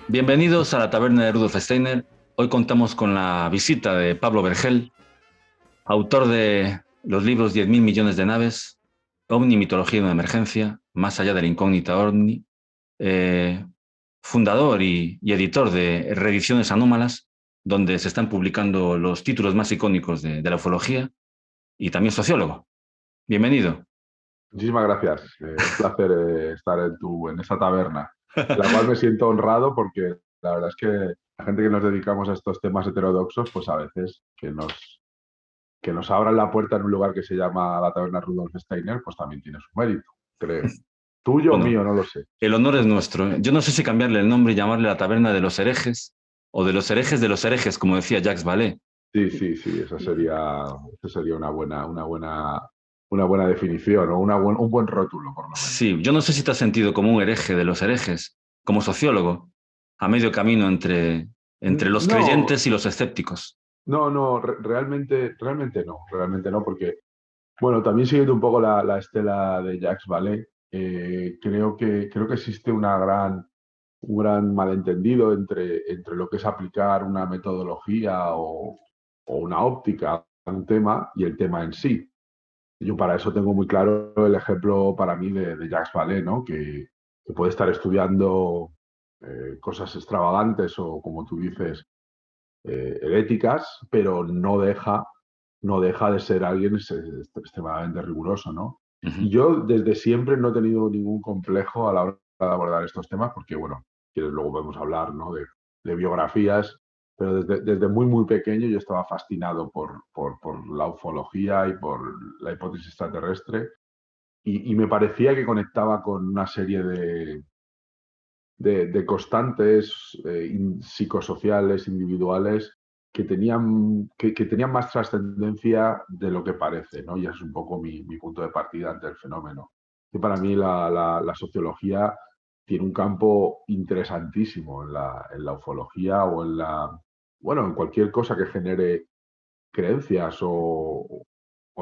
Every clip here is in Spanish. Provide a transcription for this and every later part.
Bienvenidos a la taberna de Rudolf Steiner. Hoy contamos con la visita de Pablo Vergel, autor de los libros 10.000 millones de naves, OVNI, mitología de una emergencia, Más allá de la incógnita OVNI, eh, fundador y editor de Reediciones Anómalas, donde se están publicando los títulos más icónicos de la ufología, y también sociólogo. Bienvenido. Muchísimas gracias. Un placer estar en esta taberna, de la cual me siento honrado porque la verdad es que la gente que nos dedicamos a estos temas heterodoxos, pues a veces que nos abran la puerta en un lugar que se llama la taberna Rudolf Steiner, pues también tiene su mérito, creo. Tuyo o Bueno, mío, no lo sé. el honor es nuestro. Yo no sé si cambiarle el nombre y llamarle la taberna de los herejes, o de los herejes, como decía Jacques Vallée. Sí, sí, sí, esa sería una buena definición o un buen rótulo, por lo menos. Sí, yo no sé si te has sentido como un hereje de los herejes, como sociólogo, a medio camino entre los No, creyentes y los escépticos. no, no, realmente no, porque bueno, también siguiendo un poco la estela de Jacques Vallée, creo que existe un gran malentendido entre lo que es aplicar una metodología o una óptica a un tema y el tema en sí. Yo para eso tengo muy claro el ejemplo para mí de Jacques Vallée, ¿no? Que puede estar estudiando cosas extravagantes o, como tú dices, heréticas, pero no deja de ser alguien extremadamente riguroso, ¿no? Ujú. Y yo desde siempre no he tenido ningún complejo a la hora de abordar estos temas, porque, bueno, que luego podemos hablar, ¿no? de biografías, pero desde muy, muy pequeño yo estaba fascinado por la ufología y por la hipótesis extraterrestre, y me parecía que conectaba con una serie de constantes psicosociales, individuales, que tenían más trascendencia de lo que parece, ¿no? Y ese es un poco mi punto de partida ante el fenómeno. Que para mí la sociología tiene un campo interesantísimo en la ufología bueno, en cualquier cosa que genere creencias o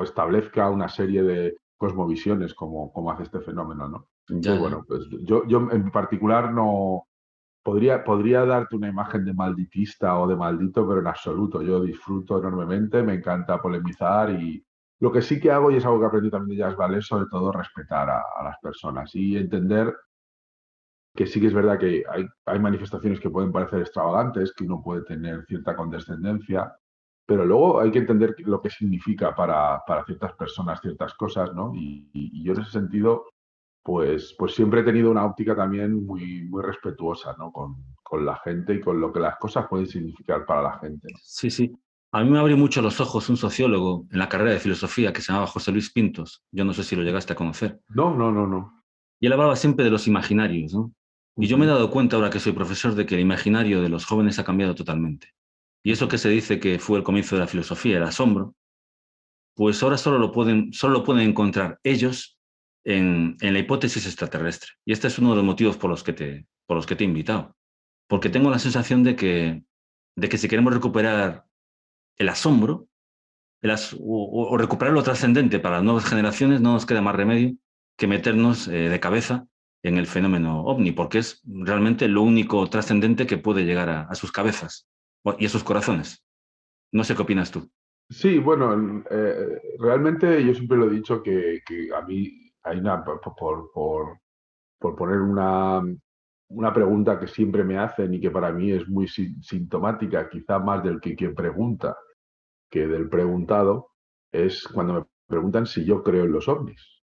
establezca una serie de cosmovisiones como hace este fenómeno, ¿no? Ya, Entonces, ya. bueno, pues yo en particular no podría darte una imagen de malditista o de maldito, pero en absoluto. Yo disfruto enormemente, me encanta polemizar y lo que sí que hago, y es algo que aprendí también de Jacques Vallée, es sobre todo respetar a las personas y entender que sí que es verdad que hay manifestaciones que pueden parecer extravagantes, que uno puede tener cierta condescendencia, pero luego hay que entender lo que significa para ciertas personas ciertas cosas, ¿no? Y yo en ese sentido, pues siempre he tenido una óptica también muy, muy respetuosa, ¿no? Con la gente y con lo que las cosas pueden significar para la gente, ¿no? Sí, sí. A mí me abrió mucho los ojos un sociólogo en la carrera de filosofía que se llamaba José Luis Pintos. Yo no sé si lo llegaste a conocer. No, no, no, no. Y él hablaba siempre de los imaginarios, ¿no? Y yo me he Ujú. dado cuenta ahora que soy profesor de que el imaginario de los jóvenes ha cambiado totalmente. Y eso que Ujú. se dice que fue el comienzo de la filosofía, el asombro, pues ahora solo lo pueden encontrar ellos en la hipótesis extraterrestre. Y este es uno de los motivos por los que te he invitado. Porque Ujú. tengo la sensación de que si queremos recuperar el asombro o recuperar lo trascendente para las nuevas generaciones, no nos queda más remedio que meternos de cabeza en el fenómeno ovni, porque es realmente lo único trascendente que puede llegar a sus cabezas y a sus corazones. No sé qué opinas tú. Sí, bueno, realmente yo siempre lo he dicho que a mí hay por poner una pregunta que siempre me hacen y que para mí es muy sintomática, quizá más del que quien pregunta que del preguntado, es cuando me preguntan si yo creo en los ovnis.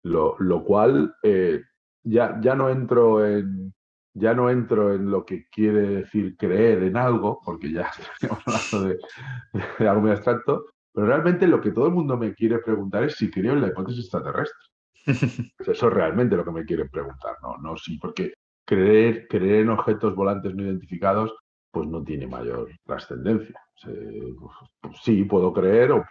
Lo cual ya no entro en lo que quiere decir creer en algo, porque ya estamos hablando de algo muy abstracto, pero realmente lo que todo el mundo me quiere preguntar es si creo en la hipótesis extraterrestre. Pues eso es realmente lo que me quieren preguntar, ¿no? No, sí, porque creer en objetos volantes no identificados, pues no tiene mayor trascendencia. Pues sí, puedo creer o-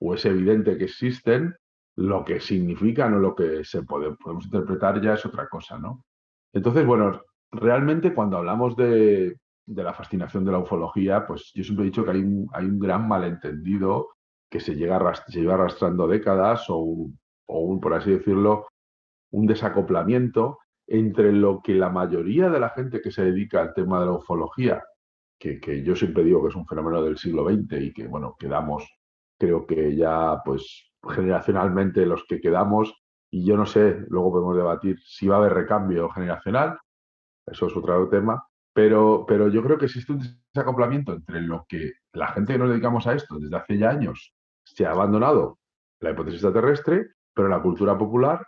o es evidente que existen, lo que significan o lo que podemos interpretar ya es otra cosa, ¿no? Entonces, bueno, realmente cuando hablamos de la fascinación de la ufología, pues yo siempre he dicho que hay un gran malentendido que se lleva arrastrando décadas por así decirlo, un desacoplamiento entre lo que la mayoría de la gente que se dedica al tema de la ufología, que yo siempre digo que es un fenómeno del siglo XX y que, bueno, quedamos, creo que ya, pues, generacionalmente los que quedamos, y yo no sé, luego podemos debatir si va a haber recambio generacional, eso es otro tema, pero yo creo que existe un desacoplamiento entre lo que la gente que nos dedicamos a esto desde hace ya años se ha abandonado la hipótesis extraterrestre, pero la cultura popular,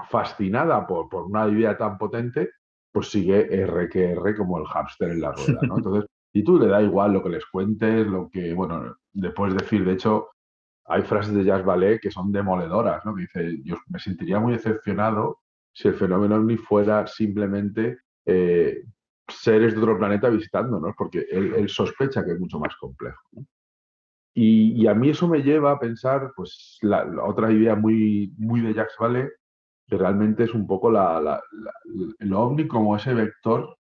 fascinada por una idea tan potente, pues sigue R que R como el hámster en la rueda, ¿no? Entonces, y tú le da igual lo que les cuentes, lo que, bueno, le puedes decir, de hecho, hay frases de Jazz Ballet que son demoledoras, ¿no? Que dice, yo me sentiría muy decepcionado si el fenómeno ovni fuera simplemente seres de otro planeta visitándonos, porque él sospecha que es mucho más complejo, ¿no? Y a mí eso me lleva a pensar, pues, la otra idea muy, muy de Jacques Vallée, que realmente es un poco el ovni como ese vector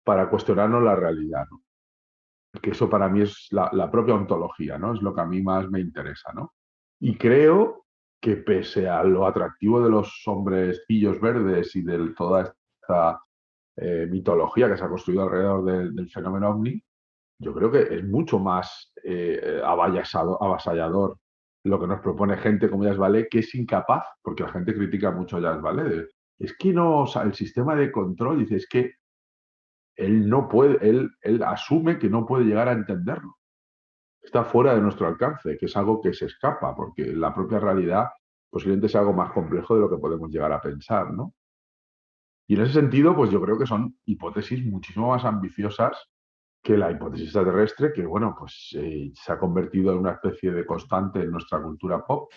para cuestionarnos la realidad, ¿no? Que eso para mí es la propia ontología, ¿no? Es lo que a mí más me interesa, ¿no? Y creo que pese a lo atractivo de los hombrecillos verdes y de toda esta mitología que se ha construido alrededor del fenómeno ovni, yo creo que es mucho más avasallador lo que nos propone gente como Jazz Vallée, que es incapaz, porque la gente critica mucho a Jazz Vallée, es que no, o sea, el sistema de control, dice, es que él no puede, él asume que no puede llegar a entenderlo. Está fuera de nuestro alcance, que es algo que se escapa, porque la propia realidad posiblemente es algo más complejo de lo que podemos llegar a pensar, ¿no? Y en ese sentido, pues yo creo que son hipótesis muchísimo más ambiciosas que la hipótesis extraterrestre, que bueno, pues se ha convertido en una especie de constante en nuestra cultura pop.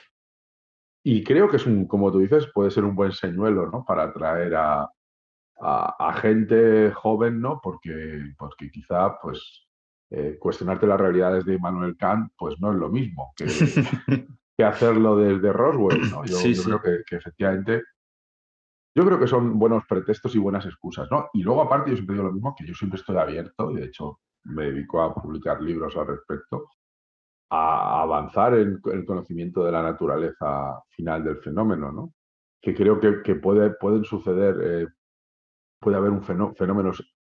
Y creo que es un, como tú dices, puede ser un buen señuelo, ¿no? Para atraer a gente joven, ¿no? Porque quizá, pues, cuestionarte las realidades de Immanuel Kant, pues no es lo mismo que hacerlo desde Roswell, ¿no? Sí, Yo creo sí. que efectivamente, yo creo que son buenos pretextos y buenas excusas, ¿no? Y luego, aparte, yo siempre digo lo mismo, que yo siempre estoy abierto, y de hecho me dedico a publicar libros al respecto, a avanzar en el conocimiento de la naturaleza final del fenómeno, ¿no? Que creo que pueden suceder, puede haber fenómenos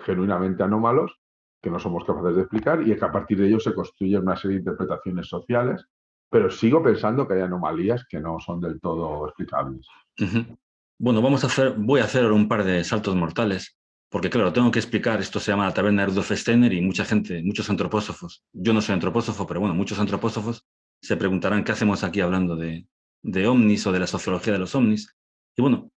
genuinamente anómalos que no somos capaces de explicar y que a partir de ellos se construyen una serie de interpretaciones sociales, pero sigo pensando que hay anomalías que no son del todo explicables. Ujú. Bueno, voy a hacer ahora un par de saltos mortales, porque claro, tengo que explicar, esto se llama la taberna de Rudolf Steiner y mucha gente, muchos antropósofos, yo no soy antropósofo, pero bueno, muchos antropósofos se preguntarán qué hacemos aquí hablando de ovnis o de la sociología de los ovnis. Y bueno,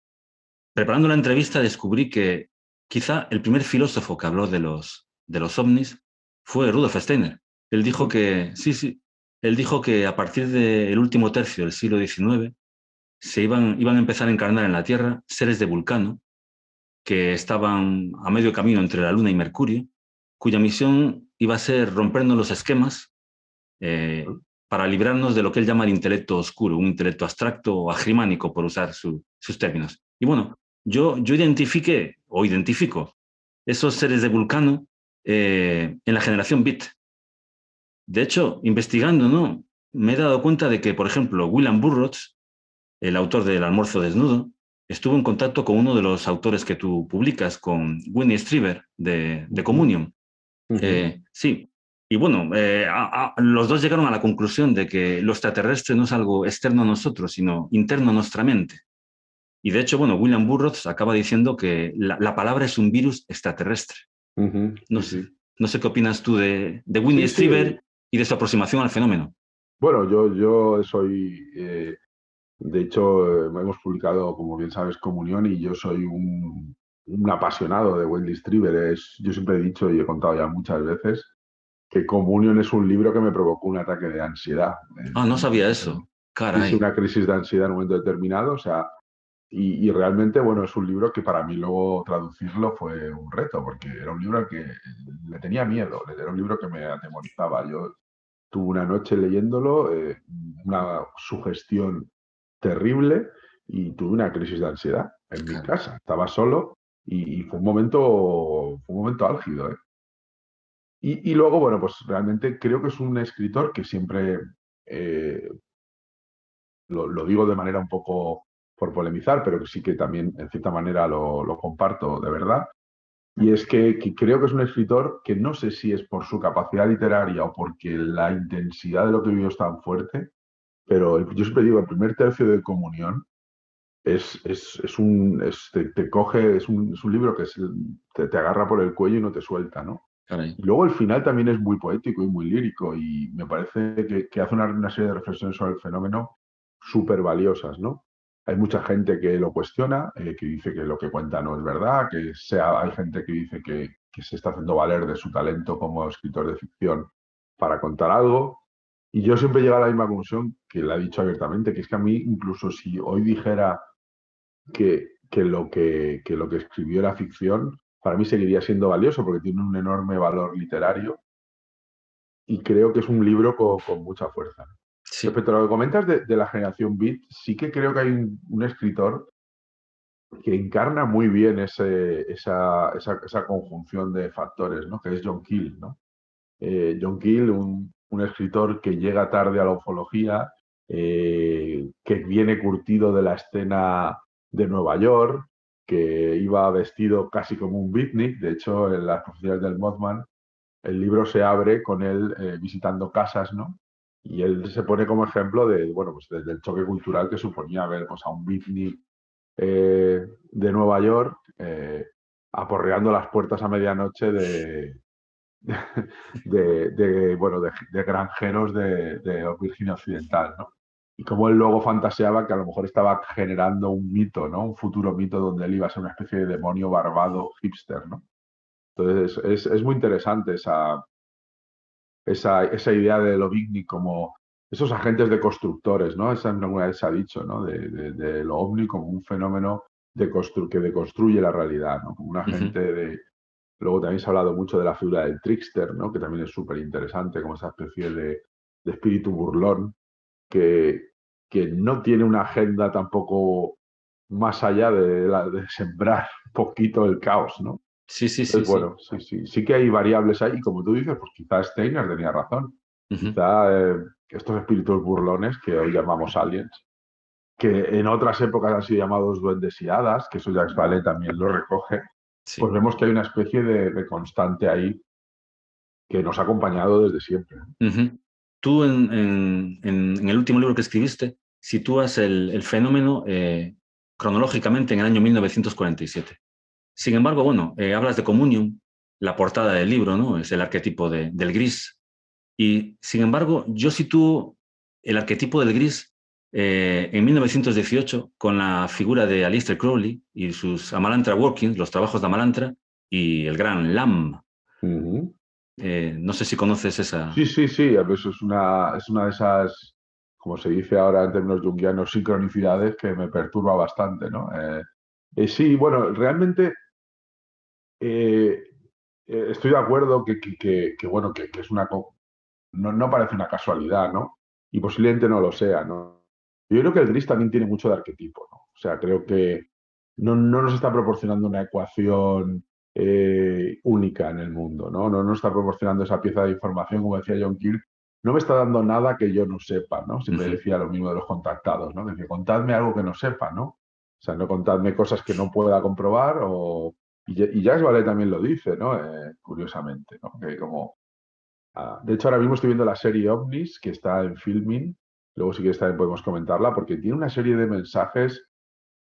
preparando la entrevista descubrí que quizá el primer filósofo que habló de los ovnis fue Rudolf Steiner. Él dijo que, sí, sí, él dijo que a partir del último tercio del siglo XIX iban a empezar a encarnar en la Tierra seres de Vulcano que estaban a medio camino entre la Luna y Mercurio, cuya misión iba a ser rompernos los esquemas eh, para librarnos de lo que él llama el intelecto oscuro, un intelecto abstracto o agrimánico, por usar sus términos. Y bueno, yo identifico esos seres de Vulcano en la generación Beat. De hecho, investigando, ¿no? Me he dado cuenta de que, por ejemplo, William Burroughs, el autor del Almuerzo Desnudo, estuvo en contacto con uno de los autores que tú publicas, con Winnie Strieber, de Ujú, Communion. ujú. Sí, y bueno, los dos llegaron a la conclusión de que lo extraterrestre no es algo externo a nosotros, sino interno a nuestra mente. Y de hecho, bueno, William Burroughs acaba diciendo que la palabra es un virus extraterrestre. Ujú, No sí, sé, sí. no sé qué opinas tú de Winnie Sí, sí. Strieber y de su aproximación al fenómeno. Bueno, yo soy, de hecho, hemos publicado, como bien sabes, Comunión y yo soy un apasionado de Wendy Strieber. Yo siempre he dicho y he contado ya muchas veces que Comunión es un libro que me provocó un ataque de ansiedad. Ah, no sabía eso. Hice Caray. una crisis de ansiedad en un momento determinado, o sea, y realmente, bueno, es un libro que para mí luego traducirlo fue un reto, porque era un libro al que le tenía miedo, era un libro que me atemorizaba. Yo tuve una noche leyéndolo, una sugestión terrible y tuve una crisis de ansiedad en mi Caray. casa. Estaba solo y fue un momento álgido, ¿eh? Y luego, bueno, pues realmente creo que es un escritor que siempre, lo digo de manera un poco por polemizar, pero que sí que también en cierta manera lo comparto de verdad. Y es que creo que es un escritor que no sé si es por su capacidad literaria o porque la intensidad de lo que vivió es tan fuerte, pero yo siempre digo, el primer tercio de Comunión te coge, es un libro que te agarra por el cuello y no te suelta, ¿no? Caray. Y luego el final también es muy poético y muy lírico y me parece que hace una serie de reflexiones sobre el fenómeno súper valiosas, ¿no? Hay mucha gente que lo cuestiona, que dice que lo que cuenta no es verdad, hay gente que dice que se está haciendo valer de su talento como escritor de ficción para contar algo. Y yo siempre llego a la misma conclusión que la he dicho abiertamente, que es que a mí, incluso si hoy dijera que lo que escribió era ficción, para mí seguiría siendo valioso porque tiene un enorme valor literario y creo que es un libro con mucha fuerza. Sí. Respecto a lo que comentas de la generación Beat, sí que creo que hay un escritor que encarna muy bien esa conjunción de factores, ¿no? Que es John Keel, ¿no? John Keel, un escritor que llega tarde a la ufología, que viene curtido de la escena de Nueva York, que iba vestido casi como un beatnik. De hecho, en las profecías del Mothman, el libro se abre con él visitando casas, ¿no? Y él se pone como ejemplo de, bueno, pues desde el choque cultural que suponía ver pues, a un beatnik de Nueva York aporreando las puertas a medianoche bueno, de granjeros de Virginia Occidental, ¿no? Y como él luego fantaseaba que a lo mejor estaba generando un mito, ¿no? Un futuro mito donde él iba a ser una especie de demonio barbado hipster, ¿no? Entonces es muy interesante esa idea del ovni como esos agentes de constructores, ¿no? Esa alguna vez se ha dicho, ¿no? De lo ovni como un fenómeno que deconstruye la realidad, ¿no? Como un Ujú. agente de... Luego también se ha hablado mucho de la figura del trickster, ¿no? Que también es súper interesante, como esa especie de espíritu burlón que, que no tiene una agenda tampoco más allá de sembrar un poquito el caos, ¿no? Sí, sí, sí, Entonces, sí. bueno, sí que hay variables ahí, y como tú dices, pues quizás Steiner tenía razón. Ujú. Quizá estos espíritus burlones que hoy llamamos aliens, que en otras épocas han sido llamados duendes y hadas, que eso Jacques Vallée también lo recoge, pues Sí. vemos que hay una especie de constante ahí que nos ha acompañado desde siempre. Ujú. Tú en el último libro que escribiste sitúas el fenómeno cronológicamente en el año 1947. Sin embargo, bueno, hablas de Communion, la portada del libro, ¿no? Es el arquetipo del gris. Y sin embargo, yo sitúo el arquetipo del gris en 1918 con la figura de Aleister Crowley y sus Amalantra Workings, los trabajos de Amalantra y el gran Lamb. Ujú. No sé si conoces esa. Sí, a veces es una de esas, como se dice ahora en términos junguianos, sincronicidades que me perturba bastante, ¿no? Sí, bueno, realmente eh, estoy de acuerdo bueno, que es no parece una casualidad, ¿no? Y posiblemente no lo sea, ¿no? Yo creo que el gris también tiene mucho de arquetipo, ¿no? O sea, creo que no nos está proporcionando una ecuación única en el mundo, ¿no? No nos está proporcionando esa pieza de información, como decía John Keel, no me está dando nada que yo no sepa, ¿no? Siempre Ujú. decía lo mismo de los contactados, ¿no? Decía, contadme algo que no sepa, ¿no? O sea, no contadme cosas que no pueda comprobar y Jacques Vallée también lo dice, ¿no? Curiosamente, ¿no? Que como de hecho, ahora mismo estoy viendo la serie OVNIS, que está en Filmin. Luego, si quieres, también podemos comentarla, porque tiene una serie de mensajes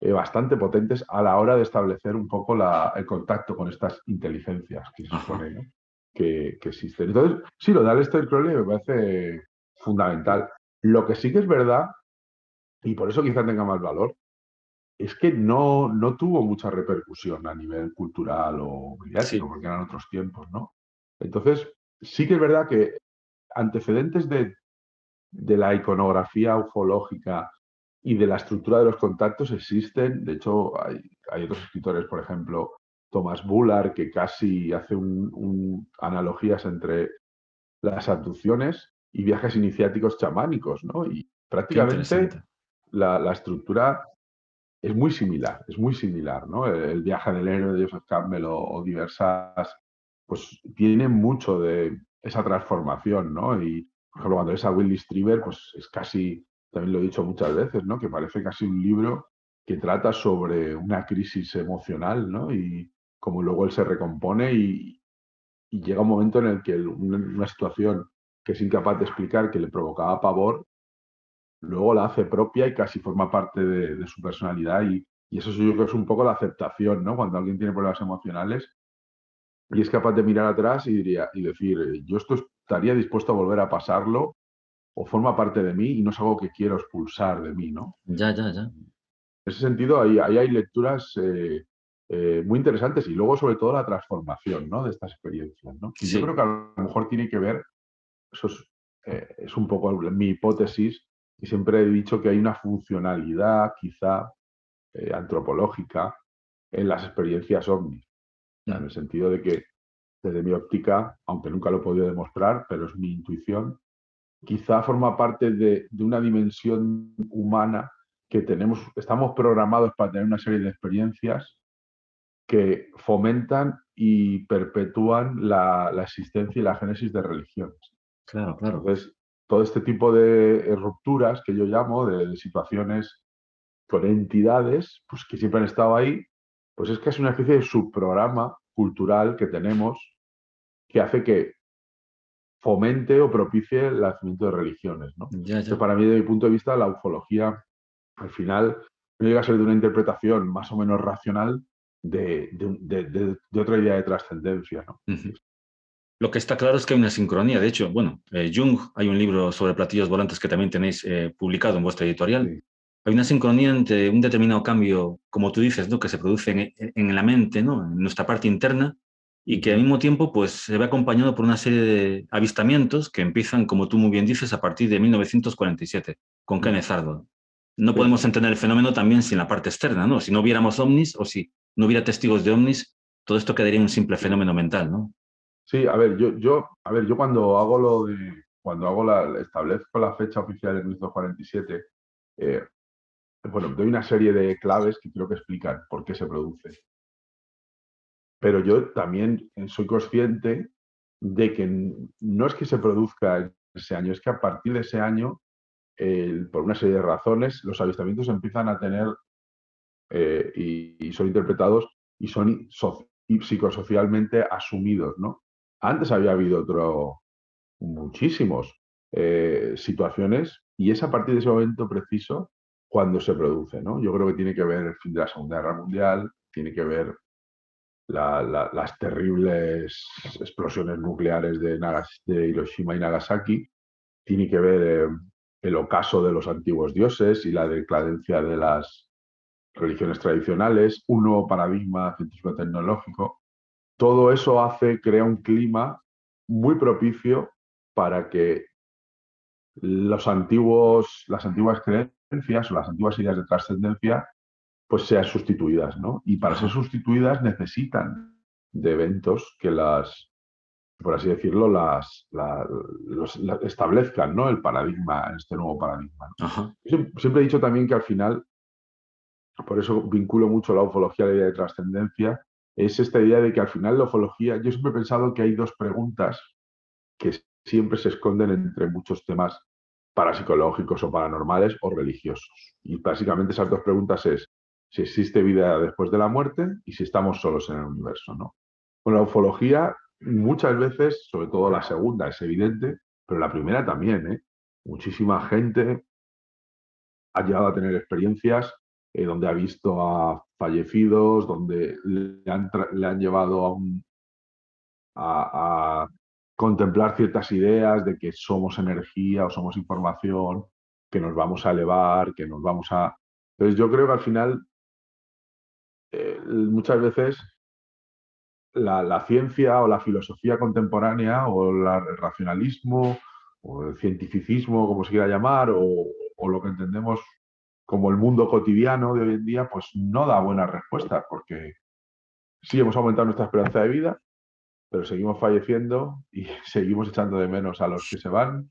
bastante potentes a la hora de establecer un poco el contacto con estas inteligencias que se Ajá. supone, ¿no? que existen. Entonces, sí, lo de Aleister Crowley me parece fundamental. Lo que sí que es verdad, y por eso quizá tenga más valor, es que no tuvo mucha repercusión a nivel cultural o mediático, Sí, porque eran otros tiempos, ¿no? Entonces, sí que es verdad que antecedentes de la iconografía ufológica y de la estructura de los contactos existen. De hecho, hay otros escritores, por ejemplo, Thomas Bullard, que casi hace analogías entre las abducciones y viajes iniciáticos chamánicos, ¿no? Y qué prácticamente interesante. la estructura es muy similar, ¿no? El viaje del héroe de Joseph Campbell o diversas, pues tienen mucho de esa transformación, ¿no? Y, por ejemplo, cuando ves a Willy Strieber, pues es casi, también lo he dicho muchas veces, ¿no? Que parece casi un libro que trata sobre una crisis emocional, ¿no? Y como luego él se recompone y llega un momento en el que una situación que es incapaz de explicar, que le provocaba pavor, luego la hace propia y casi forma parte de su personalidad. Y eso sí, yo creo que es un poco la aceptación, ¿no? Cuando alguien tiene problemas emocionales y es capaz de mirar atrás y decir, yo esto estaría dispuesto a volver a pasarlo o forma parte de mí y no es algo que quiero expulsar de mí, ¿no? Ya, ya, ya. En ese sentido, ahí hay lecturas muy interesantes y luego sobre todo la transformación, ¿no? De estas experiencias, ¿no? Y yo Sí, creo que a lo mejor tiene que ver, eso es un poco mi hipótesis, y siempre he dicho que hay una funcionalidad quizá antropológica en las experiencias ovnis, o sea, en mm, el sentido de que desde mi óptica, aunque nunca lo he podido demostrar, pero es mi intuición, quizá forma parte de una dimensión humana que estamos programados para tener una serie de experiencias que fomentan y perpetúan la existencia y la génesis de religiones. claro, claro. Entonces, todo este tipo de rupturas que yo llamo, de situaciones con entidades, pues que siempre han estado ahí, pues es que es una especie de subprograma cultural que tenemos que hace que fomente o propicie el nacimiento de religiones, ¿no? Ya, Entonces, ya. para mí, desde mi punto de vista, la ufología, al final, no llega a ser de una interpretación más o menos racional de otra idea de trascendencia, ¿no? Ujú. Lo que está claro es que hay una sincronía. De hecho, bueno, Jung, hay un libro sobre platillos volantes que también tenéis publicado en vuestra editorial. Sí. Hay una sincronía entre un determinado cambio, como tú dices, ¿no? Que se produce en la mente, ¿no? En nuestra parte interna, y que al Ujú. mismo tiempo pues, se ve acompañado por una serie de avistamientos que empiezan, como tú muy bien dices, a partir de 1947, con Ujú. Kenneth Arnold. No Sí. podemos entender el fenómeno también sin la parte externa, ¿no? Si no viéramos ovnis o si no hubiera testigos de ovnis, todo esto quedaría un simple Sí. fenómeno mental, ¿no? Sí, a ver, yo cuando establezco la fecha oficial de 1947, eh, bueno, doy una serie de claves que creo que explican por qué se produce. Pero yo también soy consciente de que no es que se produzca en ese año, es que a partir de ese año, por una serie de razones, los avistamientos empiezan a tener y son interpretados y son y psicosocialmente asumidos, ¿no? Antes había habido muchísimos situaciones y es a partir de ese momento preciso cuando se produce, ¿no? Yo creo que tiene que ver el fin de la Segunda Guerra Mundial, tiene que ver las terribles explosiones nucleares de Hiroshima y Nagasaki, tiene que ver el ocaso de los antiguos dioses y la decadencia de las religiones tradicionales, un nuevo paradigma científico-tecnológico. Todo eso crea un clima muy propicio para que las antiguas creencias o las antiguas ideas de trascendencia pues sean sustituidas, ¿no? Y para ser Ajá. sustituidas necesitan de eventos que por así decirlo, establezcan, ¿no? El paradigma, este nuevo paradigma, ¿no? Ajá. Siempre he dicho también que al final, por eso vinculo mucho la ufología a la idea de trascendencia, es esta idea de que al final la ufología, yo siempre he pensado que hay dos preguntas que siempre se esconden entre muchos temas parapsicológicos o paranormales o religiosos. Y básicamente esas dos preguntas es si existe vida después de la muerte y si estamos solos en el universo, ¿no? Con la ufología, muchas veces, sobre todo la segunda, es evidente, pero la primera también, ¿eh? Muchísima gente ha llegado a tener experiencias donde ha visto a fallecidos, donde le han llevado a contemplar ciertas ideas de que somos energía o somos información, que nos vamos a elevar, que nos vamos a... Entonces yo creo que al final muchas veces la ciencia o la filosofía contemporánea o el racionalismo o el cientificismo, como se quiera llamar, o lo que entendemos como el mundo cotidiano de hoy en día, pues no da buenas respuestas, porque sí hemos aumentado nuestra esperanza de vida, pero seguimos falleciendo y seguimos echando de menos a los que se van.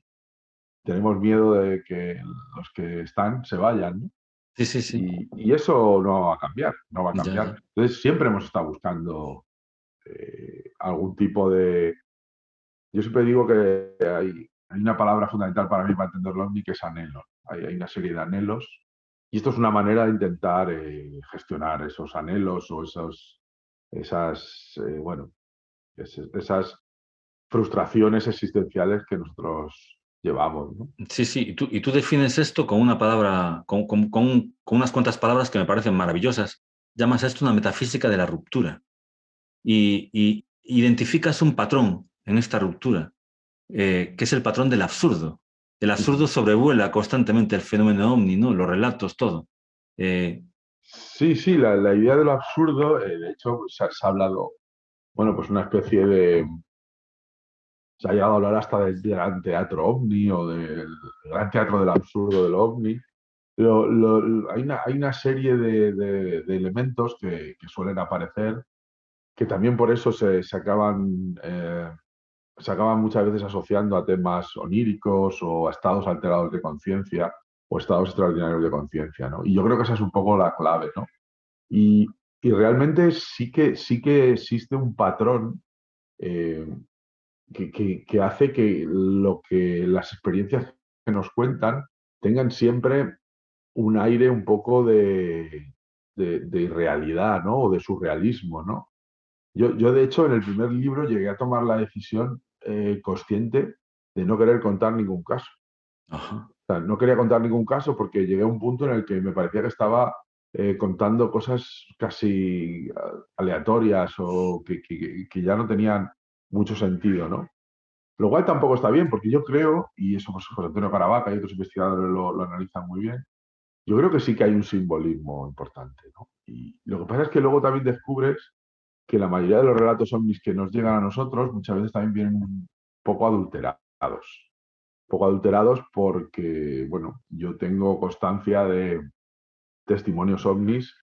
Tenemos miedo de que los que están se vayan, ¿no? Sí, sí, sí. Y eso no va a cambiar, no va a Ya, cambiar. ya. Entonces siempre hemos estado buscando algún tipo de... Yo siempre digo que hay una palabra fundamental para mí para entender el ovni que es anhelo. Hay una serie de anhelos Y esto es una manera de intentar gestionar esos anhelos o bueno, esas frustraciones existenciales que nosotros llevamos, ¿no? Sí, sí, y tú defines esto con una palabra, con unas cuantas palabras que me parecen maravillosas. Llamas a esto una metafísica de la ruptura y identificas un patrón en esta ruptura, que es el patrón del absurdo. El absurdo sobrevuela constantemente el fenómeno ovni, ¿no? Los relatos, todo. Eh, Sí, sí, la idea de lo absurdo, de hecho, se ha hablado, bueno, pues una especie de, se ha llegado a hablar hasta del gran teatro ovni o del gran teatro del absurdo del ovni. Hay una serie de elementos que suelen aparecer, que también por eso se acaban muchas veces asociando a temas oníricos o a estados alterados de conciencia o estados extraordinarios de conciencia, ¿no? Y yo creo que esa es un poco la clave, ¿no? Y, y realmente sí que existe un patrón eh, que hace que las experiencias que nos cuentan tengan siempre un aire un poco de irrealidad, ¿no? O de surrealismo, ¿no? Yo, de hecho, en el primer libro llegué a tomar la decisión consciente de no querer contar ningún caso. ajá. O sea, no quería contar ningún caso porque llegué a un punto en el que me parecía que estaba contando cosas casi aleatorias o que ya no tenían mucho sentido, ¿no? Lo cual tampoco está bien, porque yo creo, y eso pues, José Antonio Caravaca y otros investigadores lo analizan muy bien, yo creo que sí que hay un simbolismo importante, ¿no? Y lo que pasa es que luego también descubres que la mayoría de los relatos ovnis que nos llegan a nosotros muchas veces también vienen un poco adulterados. Poco adulterados porque, bueno, yo tengo constancia de testimonios ovnis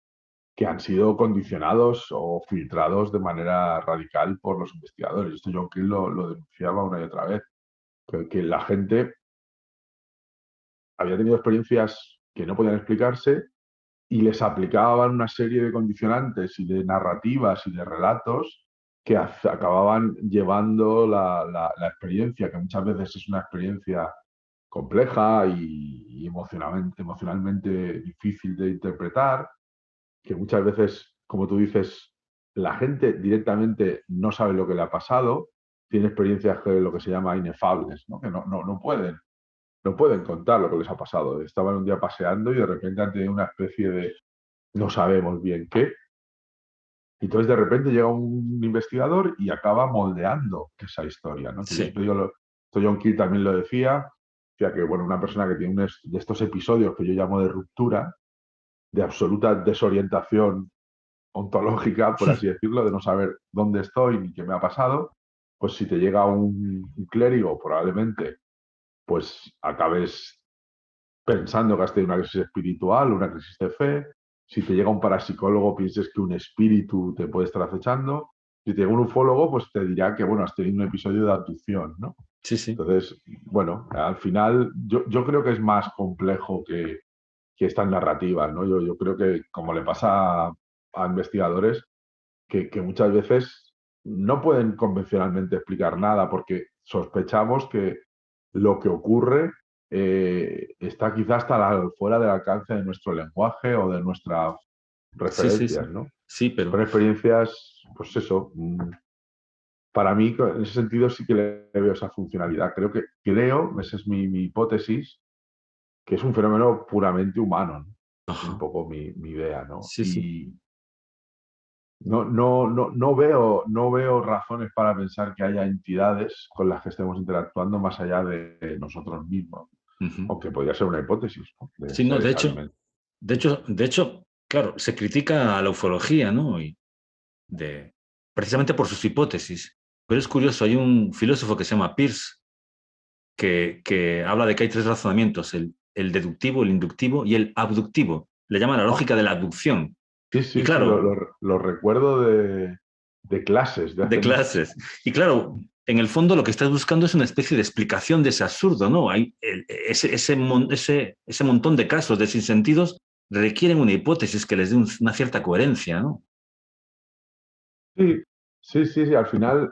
que han sido condicionados o filtrados de manera radical por los investigadores. Esto John Keel lo denunciaba una y otra vez, que la gente había tenido experiencias que no podían explicarse y les aplicaban una serie de condicionantes y de narrativas y de relatos que acababan llevando la experiencia, que muchas veces es una experiencia compleja y emocionalmente difícil de interpretar, que muchas veces, como tú dices, la gente directamente no sabe lo que le ha pasado, tiene experiencias lo que se llama inefables, ¿no? Que no pueden contar lo que les ha pasado. Estaban un día paseando y de repente han tenido una especie de no sabemos bien qué. Y entonces de repente llega un investigador y acaba moldeando esa historia, ¿no? Entonces, Sí, esto John Keel también lo decía que bueno, una persona que tiene de estos episodios que yo llamo de ruptura, de absoluta desorientación ontológica, por así decirlo, de no saber dónde estoy ni qué me ha pasado, pues si te llega un clérigo, probablemente, pues acabes pensando que has tenido una crisis espiritual, una crisis de fe. Si te llega un parapsicólogo, pienses que un espíritu te puede estar acechando. Si te llega un ufólogo, pues te dirá que, bueno, has tenido un episodio de abducción, ¿no? sí, sí. Entonces, bueno, al final yo creo que es más complejo que estas narrativas, ¿no? Yo creo que, como le pasa a investigadores, que muchas veces no pueden convencionalmente explicar nada porque sospechamos que lo que ocurre está quizás hasta fuera del alcance de nuestro lenguaje o de nuestras Sí, sí, referencias, sí. ¿no? Sí, pero Son experiencias, pues eso, para mí en ese sentido sí que le veo esa funcionalidad. Creo, esa es mi hipótesis, que es un fenómeno puramente humano, ¿no? Es un ajá. poco mi idea, ¿no? Sí, sí. Y, no veo razones para pensar que haya entidades con las que estemos interactuando más allá de nosotros mismos, Ujú. aunque podría ser una hipótesis, ¿no? De Sí, no, seres alimentados. claro, se critica a la ufología, ¿no? Precisamente por sus hipótesis. Pero es curioso, hay un filósofo que se llama Peirce que habla de que hay tres razonamientos, el deductivo, el inductivo y el abductivo. Le llama la Oh, lógica de la abducción. sí, Y sí, sí, lo, claro, lo- lo recuerdo de clases de de hace mucho. clases. Y claro, en el fondo lo que estás buscando es una especie de explicación de ese absurdo, ¿no? Ese montón de casos de sinsentidos requieren una hipótesis que les dé una cierta coherencia, ¿no? Sí, sí, sí, sí, al final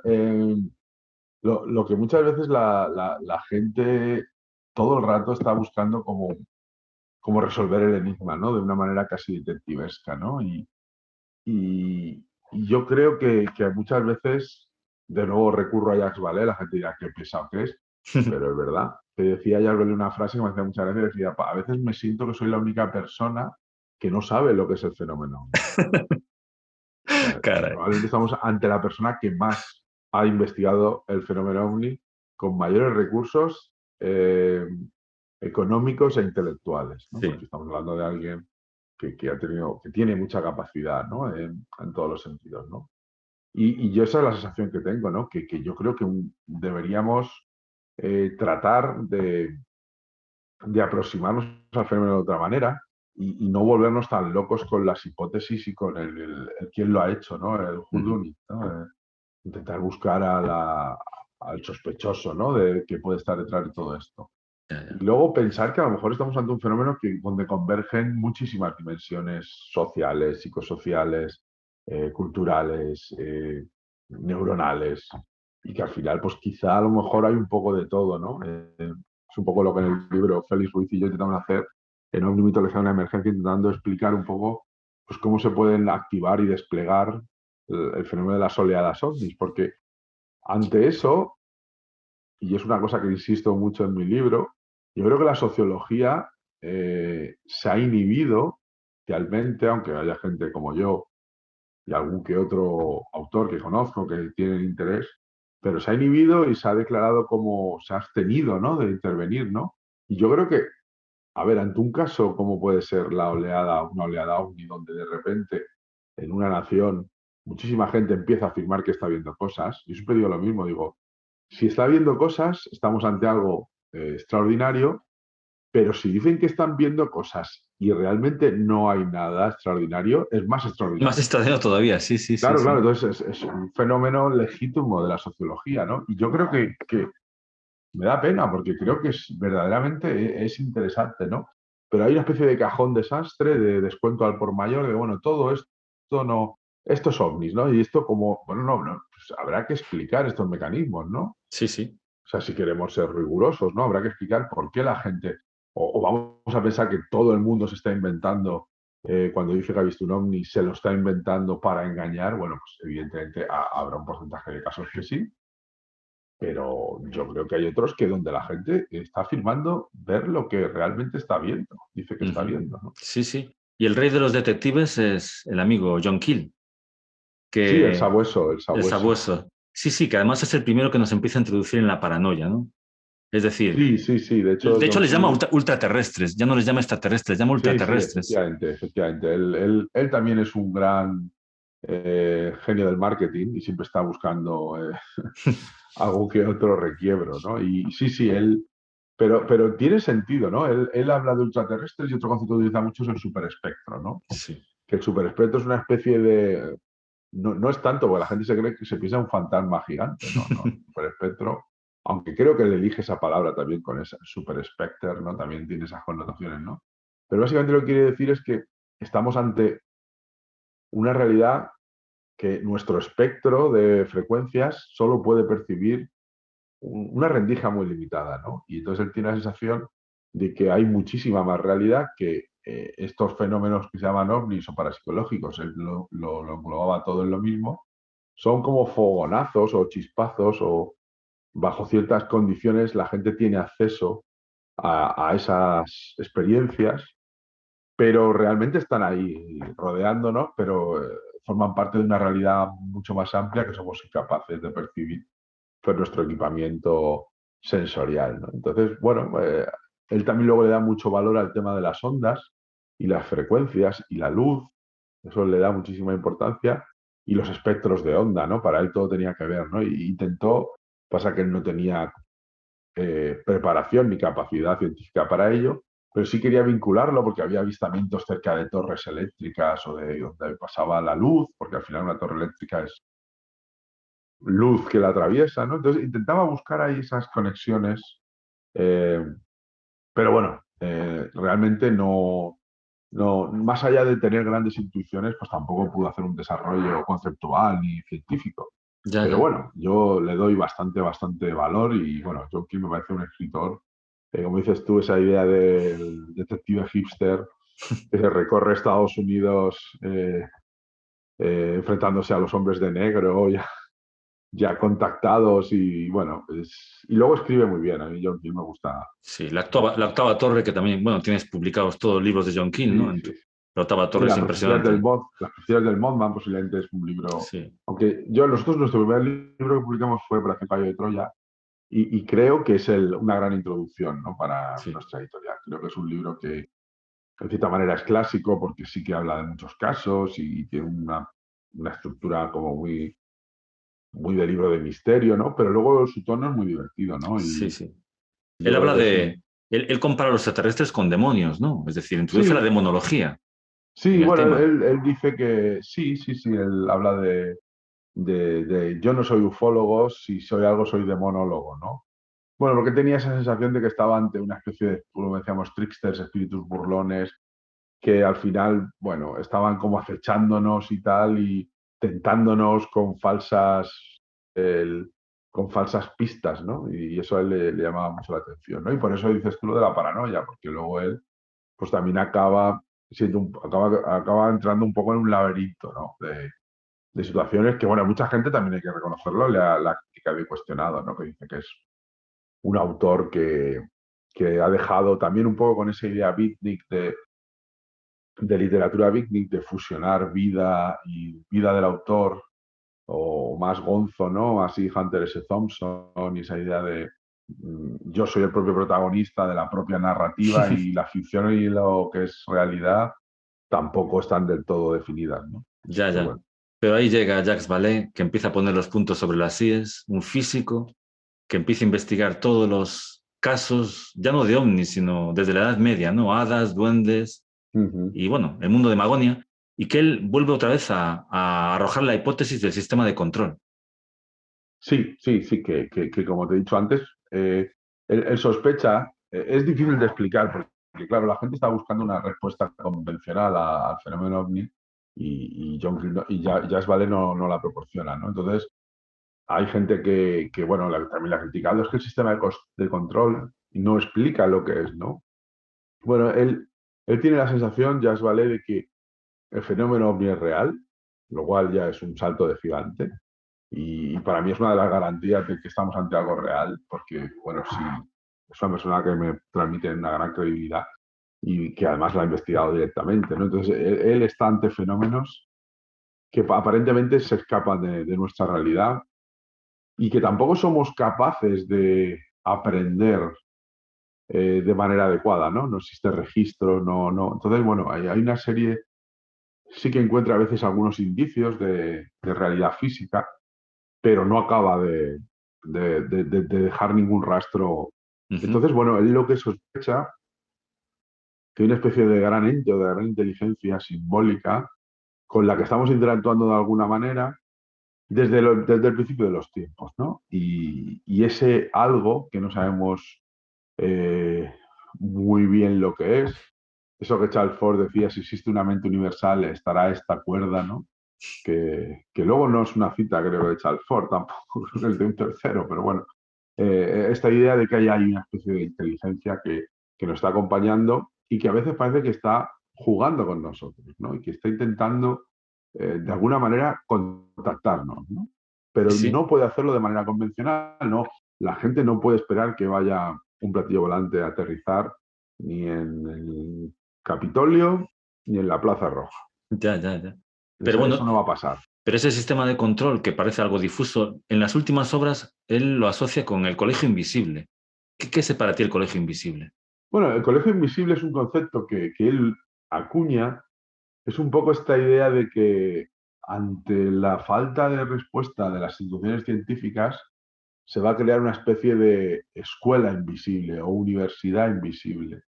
lo que muchas veces la gente todo el rato está buscando como cómo resolver el enigma, ¿no? De una manera casi detectivesca, ¿no? Y yo creo que muchas veces, de nuevo recurro a Jacques Vallée, la gente dirá qué pesado que es, pero es verdad. Que decía Jacques Vallée una frase que me hacía muchas gracia, decía, a veces me siento que soy la única persona que no sabe lo que es el fenómeno. O sea, Caray. probablemente estamos ante la persona que más ha investigado el fenómeno ovni con mayores recursos económicos e intelectuales, ¿no? Sí. Porque estamos hablando de alguien que tiene mucha capacidad, ¿no? En todos los sentidos, ¿no? Y yo esa es la sensación que tengo, ¿no? Que yo creo que deberíamos tratar de aproximarnos al fenómeno de otra manera y no volvernos tan locos con las hipótesis y con el quién lo ha hecho, ¿no? El who Ujú. done it, ¿no? Intentar buscar al sospechoso, ¿no? De que puede estar detrás de todo esto. Ya, Y ya. luego pensar que a lo mejor estamos ante un fenómeno donde convergen muchísimas dimensiones sociales, psicosociales, culturales, neuronales, y que al final, pues quizá a lo mejor hay un poco de todo, ¿no? Es un poco lo que en el libro Félix Ruiz y yo intentamos hacer en Omnimitología de una emergencia, intentando explicar un poco pues, cómo se pueden activar y desplegar el fenómeno de las oleadas ovnis, porque ante eso, y es una cosa que insisto mucho en mi libro, yo creo que la sociología se ha inhibido realmente, aunque haya gente como yo y algún que otro autor que conozco que tiene interés, pero se ha inhibido y se ha declarado como, se ha abstenido, ¿no? De intervenir, ¿no? Y yo creo que, a ver, ante un caso como puede ser una oleada ovni, donde de repente en una nación muchísima gente empieza a afirmar que está viendo cosas, yo siempre digo lo mismo, digo, si está viendo cosas, estamos ante algo extraordinario, pero si dicen que están viendo cosas y realmente no hay nada extraordinario, es más Más extraordinario. extraño todavía, sí, sí, sí, Claro, claro, sí. entonces es un fenómeno legítimo de la sociología, ¿no? Y yo creo que me da pena porque creo que verdaderamente es interesante, ¿no? Pero hay una especie de cajón desastre, de descuento al por mayor, de bueno, todo esto no, esto es ovnis, ¿no? Y esto como, bueno, no, pues habrá que explicar estos mecanismos, ¿no? Sí, sí. O sea, si queremos ser rigurosos, ¿no? Habrá que explicar por qué la gente, o vamos a pensar que todo el mundo se está inventando, cuando dice que ha visto un ovni, se lo está inventando para engañar. Bueno, pues evidentemente habrá un porcentaje de casos que sí, pero yo creo que hay otros que donde la gente está afirmando ver lo que realmente está viendo, dice que está Ujú. viendo, ¿no? Sí, sí. Y el rey de los detectives es el amigo John Keel, Sí, el que sabueso, el el sabueso. sabueso. Sí, sí, que además es el primero que nos empieza a introducir en la paranoia, ¿no? Es decir, Sí, sí, sí, de hecho John les llama Keel. ultraterrestres, ya no les llama extraterrestres, les llama Sí, sí, ultraterrestres. efectivamente, efectivamente. Él también es un gran genio del marketing y siempre está buscando algo que otro requiebro, ¿no? Y sí, sí, pero tiene sentido, ¿no? Él habla de ultraterrestres y otro concepto que utiliza mucho es el superespectro, ¿no? Sí, Que el superespectro es una especie de... No, no es tanto, porque la gente se cree que se piensa en un fantasma gigante, no, no. Superespectro, aunque creo que le elige esa palabra también con esa superspecter, ¿no? También tiene esas connotaciones, ¿no? Pero básicamente lo que quiere decir es que estamos ante una realidad que nuestro espectro de frecuencias solo puede percibir una rendija muy limitada, ¿no? Y entonces él tiene la sensación de que hay muchísima más realidad que estos fenómenos que se llaman ovnis o parapsicológicos, él lo englobaba todo en lo mismo, son como fogonazos o chispazos o bajo ciertas condiciones la gente tiene acceso a esas experiencias, pero realmente están ahí rodeándonos, pero forman parte de una realidad mucho más amplia que somos incapaces de percibir por nuestro equipamiento sensorial, ¿no? Entonces, bueno, él también luego le da mucho valor al tema de las ondas y las frecuencias y la luz, eso le da muchísima importancia, y los espectros de onda, ¿no? Para él todo tenía que ver, ¿no? Y intentó, pasa que él no tenía preparación ni capacidad científica para ello, pero sí quería vincularlo porque había avistamientos cerca de torres eléctricas o de donde pasaba la luz, porque al final una torre eléctrica es luz que la atraviesa, ¿no? Entonces intentaba buscar ahí esas conexiones, eh, pero bueno, realmente no, más allá de tener grandes intuiciones, pues tampoco pudo hacer un desarrollo conceptual ni científico. ya, Pero ya. bueno, yo le doy bastante valor y bueno, John Keel me parece un escritor Como dices tú, esa idea del detective hipster que se recorre Estados Unidos enfrentándose a los hombres de negro, ya contactados y bueno, y luego escribe muy bien, a mí John Keel me gusta Sí, mucho. la octava torre, que también, bueno, tienes publicados todos los libros de John Keel, ¿no? Sí, sí, sí. La octava Sí, torre es impresionante. Las profecías del Mothman posiblemente es un libro, Sí, aunque nosotros nuestro primer libro que publicamos fue Operación Caballo de Troya y creo que es una gran introducción, ¿no? Para sí, nuestra editorial. Creo que es un libro que en cierta manera es clásico porque sí que habla de muchos casos y tiene una estructura como muy de libro de misterio, ¿no? Pero luego su tono es muy divertido, ¿no? sí, Y sí. yo Él creo habla que es de, él compara a los extraterrestres con demonios, ¿no? Es decir, introduce la Sí, demonología en sí, el bueno, tema. él dice que sí, sí, sí, él habla yo no soy ufólogo, si soy algo soy demonólogo, ¿no? Bueno, porque tenía esa sensación de que estaba ante una especie de, como decíamos, tricksters, espíritus burlones, que al final, bueno, estaban como acechándonos y tal, y tentándonos con falsas pistas, ¿no? Y eso a él le llamaba mucho la atención, ¿no? Y por eso dices tú lo de la paranoia, porque luego él, pues también acaba entrando un poco en un laberinto, ¿no? De situaciones que, bueno, mucha gente también hay que reconocerlo, la ha criticado y cuestionado, ¿no? Que dice que es un autor que ha dejado también un poco con esa idea beatnik de literatura beatnik, de fusionar vida y vida del autor, o más gonzo, ¿no? Así Hunter S. Thompson y esa idea de yo soy el propio protagonista de la propia narrativa y la ficción y lo que es realidad tampoco están del todo definidas, ¿no? Ya, Pero ya. bueno. Pero ahí llega Jacques Vallée, que empieza a poner los puntos sobre las IES, un físico que empieza a investigar todos los casos, ya no de ovnis, sino desde la Edad Media, ¿no? Hadas, duendes Ujú. y, bueno, el mundo de Magonia, y que él vuelve otra vez a arrojar la hipótesis del sistema de control. Sí, sí, sí, que como te he dicho antes, él sospecha, es difícil de explicar porque, claro, la gente está buscando una respuesta convencional al fenómeno ovni y John Green y Jazz Vale no la proporciona, ¿no? Entonces, hay gente que bueno, también la ha criticado, es que el sistema de control no explica lo que es, ¿no? Bueno, él tiene la sensación, Jazz Vale, de que el fenómeno ovni es real, lo cual ya es un salto de gigante. Y para mí es una de las garantías de que estamos ante algo real, porque, bueno, sí, es una persona que me transmite una gran credibilidad y que además la ha investigado directamente, ¿no? Entonces, él está ante fenómenos que aparentemente se escapan de nuestra realidad y que tampoco somos capaces de aprender de manera adecuada, ¿no? No existe registro, no. Entonces, bueno, hay una serie, sí que encuentra a veces algunos indicios de realidad física, pero no acaba de dejar ningún rastro. Ujú. Entonces, bueno, él lo que sospecha que hay una especie de gran ente o de gran inteligencia simbólica con la que estamos interactuando de alguna manera desde el principio de los tiempos, ¿no? Y ese algo que no sabemos eh, muy bien lo que es, eso que Charles Ford decía, si existe una mente universal, estará esta cuerda, ¿no? Que luego no es una cita, creo, de Charles Ford, tampoco creo que es de un tercero, pero bueno, esta idea de que hay una especie de inteligencia que nos está acompañando y que a veces parece que está jugando con nosotros, ¿no? Y que está intentando, de alguna manera, contactarnos, ¿no? Sí, Pero sí. no puede hacerlo de manera convencional, ¿no? La gente no puede esperar que vaya un platillo volante a aterrizar ni en el Capitolio ni en la Plaza Roja. Ya, ya, ya. Pero Eso bueno, no va a pasar. pero ese sistema de control que parece algo difuso, en las últimas obras él lo asocia con el colegio invisible. ¿Qué es para ti el colegio invisible? Bueno, el colegio invisible es un concepto que él acuña. Es un poco esta idea de que ante la falta de respuesta de las instituciones científicas se va a crear una especie de escuela invisible o universidad invisible.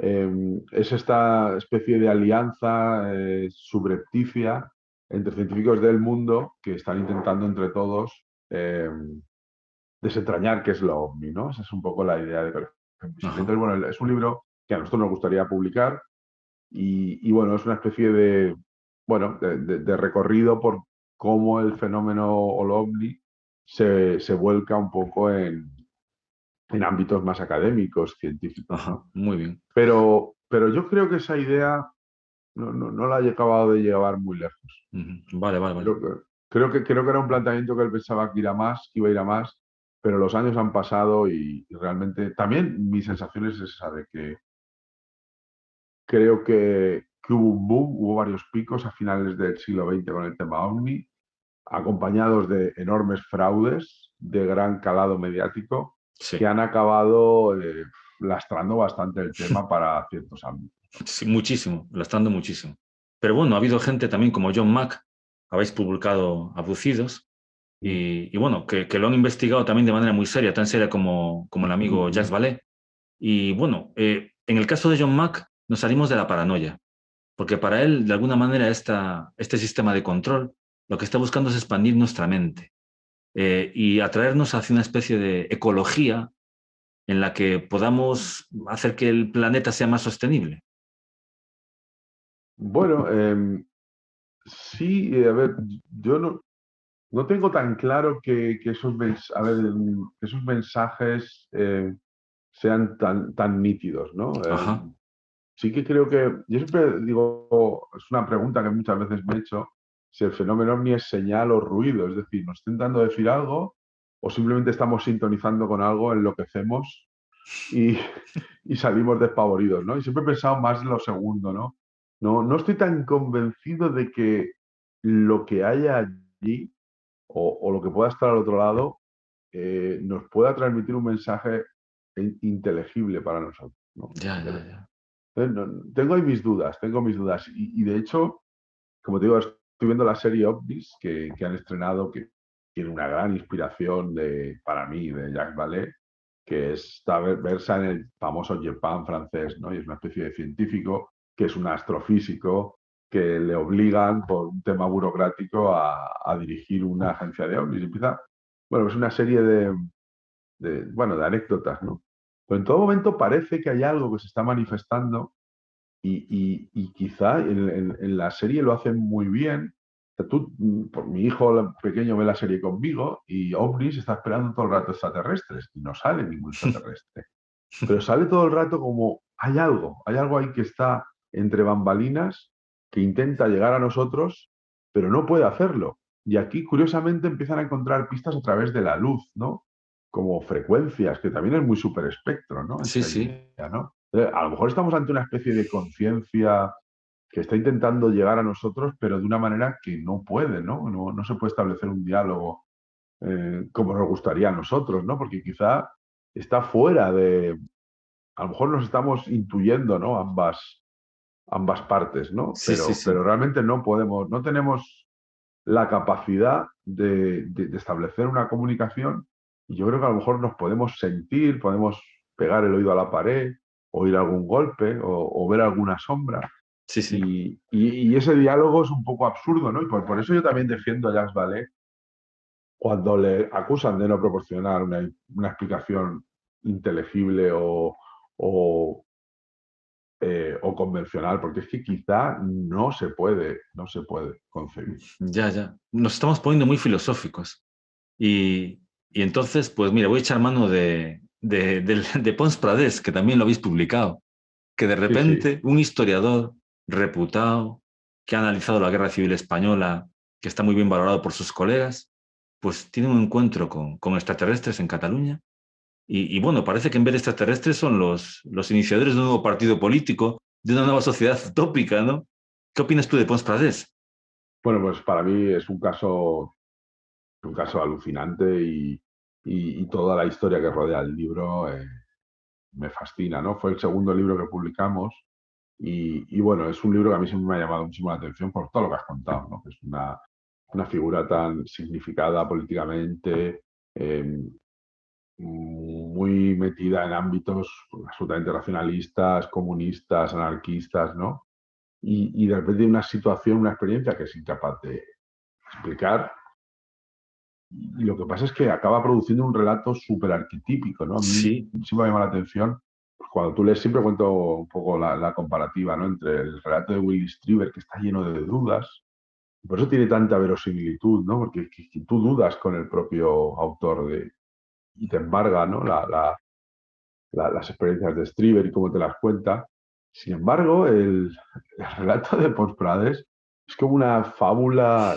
Es esta especie de alianza subrepticia entre científicos del mundo que están intentando entre todos eh, desentrañar qué es lo ovni, ¿no? Esa es un poco la idea de colegio invisible. Ajá. Entonces, bueno, es un libro que a nosotros nos gustaría publicar y bueno, es una especie de, bueno, de recorrido por cómo el fenómeno o el ovni se vuelca un poco en ámbitos más académicos, científicos, Ajá, ¿no? muy bien. Pero yo creo que esa idea no la he acabado de llevar muy lejos. Ujú. Vale, vale, vale. Creo que era un planteamiento que él pensaba que iba a ir a más, pero los años han pasado y realmente también mi sensación es esa de que creo que hubo un boom, hubo varios picos a finales del siglo XX con el tema OVNI, acompañados de enormes fraudes de gran calado mediático Sí, que han acabado lastrando bastante el tema para ciertos ámbitos. sí, muchísimo, lastrando muchísimo. Pero bueno, ha habido gente también como John Mack, habéis publicado Abducidos, Mm, y bueno, que lo han investigado también de manera muy seria, tan seria como el amigo Jacques Vallée. Y bueno, en el caso de John Mack nos salimos de la paranoia, porque para él, de alguna manera, este sistema de control lo que está buscando es expandir nuestra mente y atraernos hacia una especie de ecología en la que podamos hacer que el planeta sea más sostenible. Bueno, sí, a ver, yo no tengo tan claro que a ver, que esos mensajes sean tan nítidos, ¿no? Ajá, Sí que creo que, yo siempre digo, es una pregunta que muchas veces me he hecho, si el fenómeno ovni es señal o ruido, es decir, ¿nos está intentando decir algo o simplemente estamos sintonizando con algo, enloquecemos y, y salimos despavoridos, ¿no? Y siempre he pensado más en lo segundo, ¿no? No estoy tan convencido de que lo que haya allí o lo que pueda estar al otro lado nos pueda transmitir un mensaje inteligible para nosotros, ¿no? ya, ya, ya. Tengo ahí tengo mis dudas. Y de hecho, como te digo, estoy viendo la serie Ovnis que han estrenado, que tiene una gran inspiración para mí de Jacques Vallée, que versa en el famoso Jepan francés, ¿no? Y es una especie de científico que es un astrofísico que le obligan por un tema burocrático a dirigir una agencia de ovnis. Y empieza, bueno, es una serie bueno, de anécdotas, ¿no? Pero en todo momento parece que hay algo que se está manifestando y quizá en la serie lo hacen muy bien. O sea, por mi hijo pequeño ve la serie conmigo y OVNIs está esperando todo el rato extraterrestres y no sale ningún extraterrestre. Pero sale todo el rato como hay algo ahí que está entre bambalinas que intenta llegar a nosotros, pero no puede hacerlo. Y aquí, curiosamente, empiezan a encontrar pistas a través de la luz, ¿no? Como frecuencias, que también es muy superespectro, ¿no? Sí, Esa sí, idea, ¿no? A lo mejor estamos ante una especie de conciencia que está intentando llegar a nosotros, pero de una manera que no puede, ¿no? No se puede establecer un diálogo como nos gustaría a nosotros, ¿no? Porque quizá está fuera a lo mejor nos estamos intuyendo, ¿no? Ambas partes, ¿no? sí, sí, Pero sí. realmente no tenemos la capacidad de establecer una comunicación y yo creo que a lo mejor nos podemos sentir, podemos pegar el oído a la pared, oír algún golpe o ver alguna sombra. Sí, sí. Y ese diálogo es un poco absurdo, ¿no? Y por eso yo también defiendo a Jacques Vallée cuando le acusan de no proporcionar una explicación inteligible o o convencional, porque es que quizá no se puede concebir. Ya, ya. Nos estamos poniendo muy filosóficos. Y entonces, pues mira, voy a echar mano de Pons Pradés, que también lo habéis publicado, que de Sí, sí. repente un historiador reputado, que ha analizado la Guerra Civil Española, que está muy bien valorado por sus colegas, pues tiene un encuentro con extraterrestres en Cataluña. Y bueno, parece que en vez de extraterrestres son los iniciadores de un nuevo partido político, de una nueva sociedad utópica, ¿no? ¿Qué opinas tú de Pons Pradés? Bueno, pues para mí es un caso alucinante y toda la historia que rodea el libro me fascina, ¿no? Fue el segundo libro que publicamos y bueno, es un libro que a mí siempre me ha llamado muchísimo la atención por todo lo que has contado, ¿no? Que es una figura tan significada políticamente, eh, muy metida en ámbitos absolutamente racionalistas, comunistas, anarquistas, ¿no? Y de repente una situación, una experiencia que es incapaz de explicar. Y lo que pasa es que acaba produciendo un relato súper arquetípico, ¿no? A mí Sí, siempre me llama la atención, pues cuando tú lees, siempre cuento un poco la comparativa, ¿no? Entre el relato de Willy Strieber, que está lleno de dudas, y por eso tiene tanta verosimilitud, ¿no? Porque que tú dudas con el propio autor y te embarga, ¿no? las experiencias de Strieber y cómo te las cuenta. Sin embargo, el relato de Pons Prades es como una fábula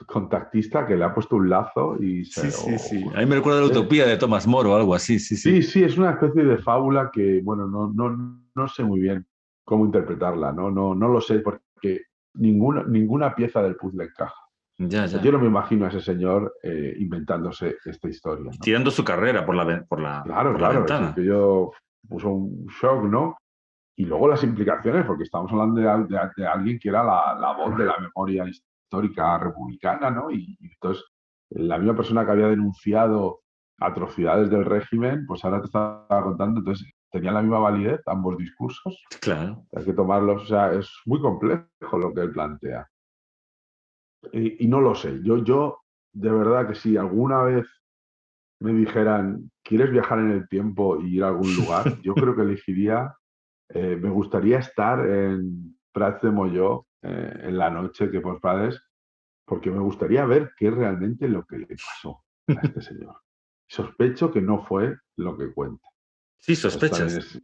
contactista que le ha puesto un lazo y Sí, sí, sí. A mí me recuerda a la es- utopía de Thomas More o algo así, sí, sí. sí, sí, es una especie de fábula que, bueno, no sé muy bien cómo interpretarla, no lo sé porque ninguna pieza del puzzle encaja. Ya, O sea, yo ya. no me imagino a ese señor inventándose esta historia, Y ¿no? tirando su carrera por Claro, por la claro, es ventana. que yo puso un shock, ¿no? Y luego las implicaciones, porque estamos hablando de alguien que era la voz de la memoria histórica republicana, ¿no? Y entonces, la misma persona que había denunciado atrocidades del régimen, pues ahora te estaba contando, entonces, ¿tenían la misma validez ambos discursos? Claro. Hay que tomarlos, o sea, es muy complejo lo que él plantea. Y no lo sé, yo de verdad que si alguna vez me dijeran, ¿quieres viajar en el tiempo y ir a algún lugar? Yo creo que elegiría me gustaría estar en Prats de Molló en la noche que fue Prades, porque me gustaría ver qué es realmente lo que le pasó a este señor. Sospecho que no fue lo que cuenta. Sí, Eso también sospechas.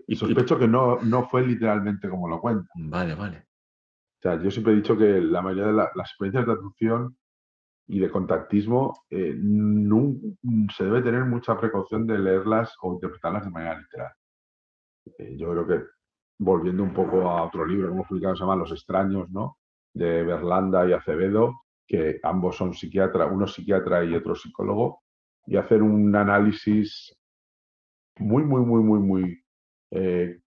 Y sospecho que no fue literalmente como lo cuenta. vale, vale. O sea, yo siempre he dicho que la mayoría de las experiencias de abducción y de contactismo se debe tener mucha precaución de leerlas o interpretarlas de manera literal. Yo creo que volviendo un poco a otro libro que hemos publicado, se llama Los extraños, ¿no? De Berlanda y Acevedo, que ambos son psiquiatras, uno psiquiatra y otro psicólogo, y hacen un análisis muy, eh,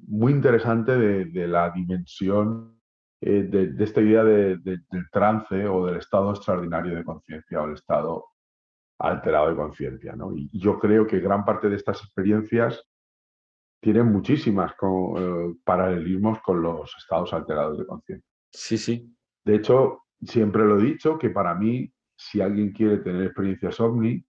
muy interesante de la dimensión de esta idea del trance o del estado extraordinario de conciencia o el estado alterado de conciencia, ¿no? Y yo creo que gran parte de estas experiencias tienen muchísimas paralelismos con los estados alterados de conciencia. Sí, sí. De hecho, siempre lo he dicho que para mí, si alguien quiere tener experiencias ovni,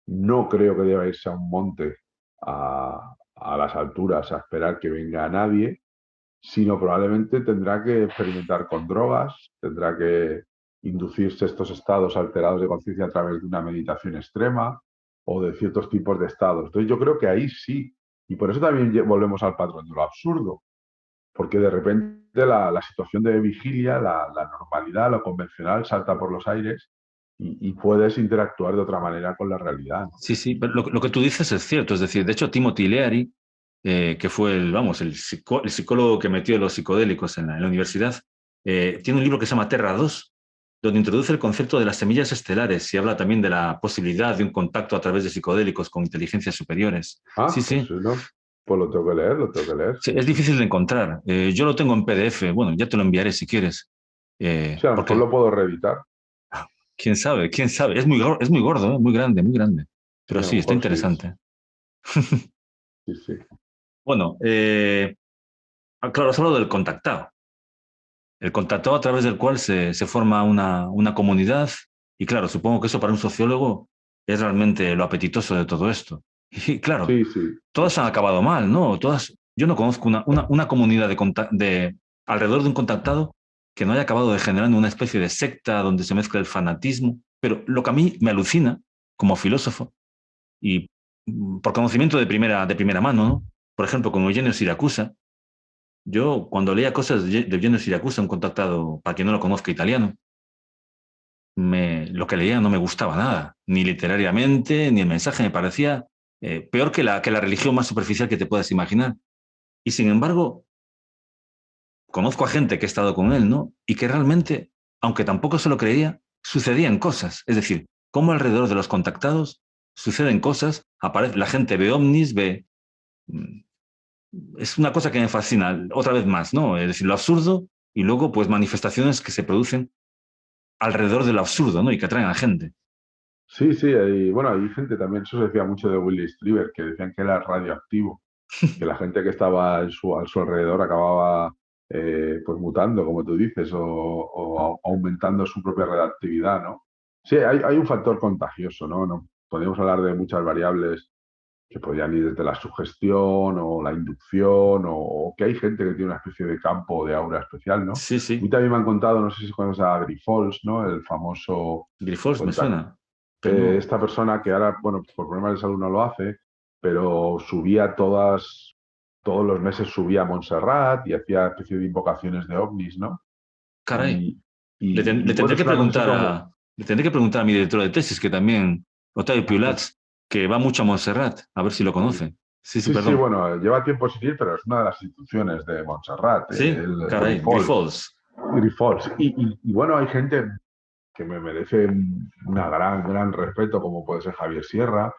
no creo que deba irse a un monte a las alturas a esperar que venga nadie, sino probablemente tendrá que experimentar con drogas, tendrá que inducirse estos estados alterados de conciencia a través de una meditación extrema o de ciertos tipos de estados. Entonces yo creo que ahí sí, y por eso también volvemos al patrón de lo absurdo, porque de repente la situación de vigilia, la normalidad, lo convencional salta por los aires y puedes interactuar de otra manera con la realidad, ¿no? Sí, sí. Pero lo que tú dices es cierto. Es decir, de hecho, Timothy Leary, que fue el psicólogo que metió los psicodélicos en la universidad, tiene un libro que se llama Terra 2, donde introduce el concepto de las semillas estelares y habla también de la posibilidad de un contacto a través de psicodélicos con inteligencias superiores. Sí, Ah, pues sí. no, pues lo tengo que leer, Sí, sí, es sí. difícil de encontrar. Yo lo tengo en PDF. Bueno, ya te lo enviaré si quieres. Sí, a lo mejor Porque, lo puedo reeditar. quién sabe, quién sabe. Es muy gordo, muy grande, muy grande. Sí, Pero a lo sí, está mejor sí, interesante. sí, sí. Bueno, claro, has hablado del contactado. El contactado a través del cual se forma una comunidad. Y claro, supongo que eso para un sociólogo es realmente lo apetitoso de todo esto. Y claro, Sí, sí. todas han acabado mal, ¿no? Todas, yo no conozco una comunidad alrededor de un contactado que no haya acabado degenerando en una especie de secta donde se mezcla el fanatismo. Pero lo que a mí me alucina como filósofo y por conocimiento de primera mano, ¿no? Por ejemplo, con Eugenio Siracusa, yo cuando leía cosas de Eugenio Siracusa, un contactado, para quien no lo conozca, italiano, lo que leía no me gustaba nada, ni literariamente, ni el mensaje me parecía peor que la religión más superficial que te puedas imaginar. Y sin embargo, conozco a gente que ha estado con él, ¿no? Y que realmente, aunque tampoco se lo creía, sucedían cosas. Es decir, cómo alrededor de los contactados suceden cosas, aparece, la gente ve ovnis, ve... mm, Es una cosa que me fascina, otra vez más, ¿no? Es decir, lo absurdo y luego, pues, manifestaciones que se producen alrededor de lo absurdo, ¿no? Y que atraen a gente. Sí, sí, bueno, hay gente también, eso se decía mucho de Willy Strieber, que decían que era radioactivo, que la gente que estaba a su alrededor acababa pues mutando, como tú dices, o aumentando su propia radioactividad, ¿no? Sí, hay un factor contagioso, ¿no? Podríamos hablar de muchas variables que podrían ir desde la sugestión o la inducción, o que hay gente que tiene una especie de campo o de aura especial, ¿no? Sí, A mí sí. también me han contado, no sé si conoces a Grifols, ¿no? El famoso Grifols me contacto. suena, pero no. Esta persona que ahora, bueno, por problemas de salud no lo hace, pero subía todos los meses subía a Montserrat y hacía especie de invocaciones de ovnis, ¿no? Caray, Y, y bueno, es una cosa así como... le tendré que preguntar a mi director de tesis, que también, Octavio Piulats, que va mucho a Montserrat, a ver si lo Sí, conoce. Sí, sí, sí, sí, perdón. bueno, lleva tiempo sin ir, pero es una de las instituciones de Montserrat, Sí, el caray, Grifols. Grifols. Grifols. Y bueno, hay gente que me merece una gran respeto, como puede ser Javier Sierra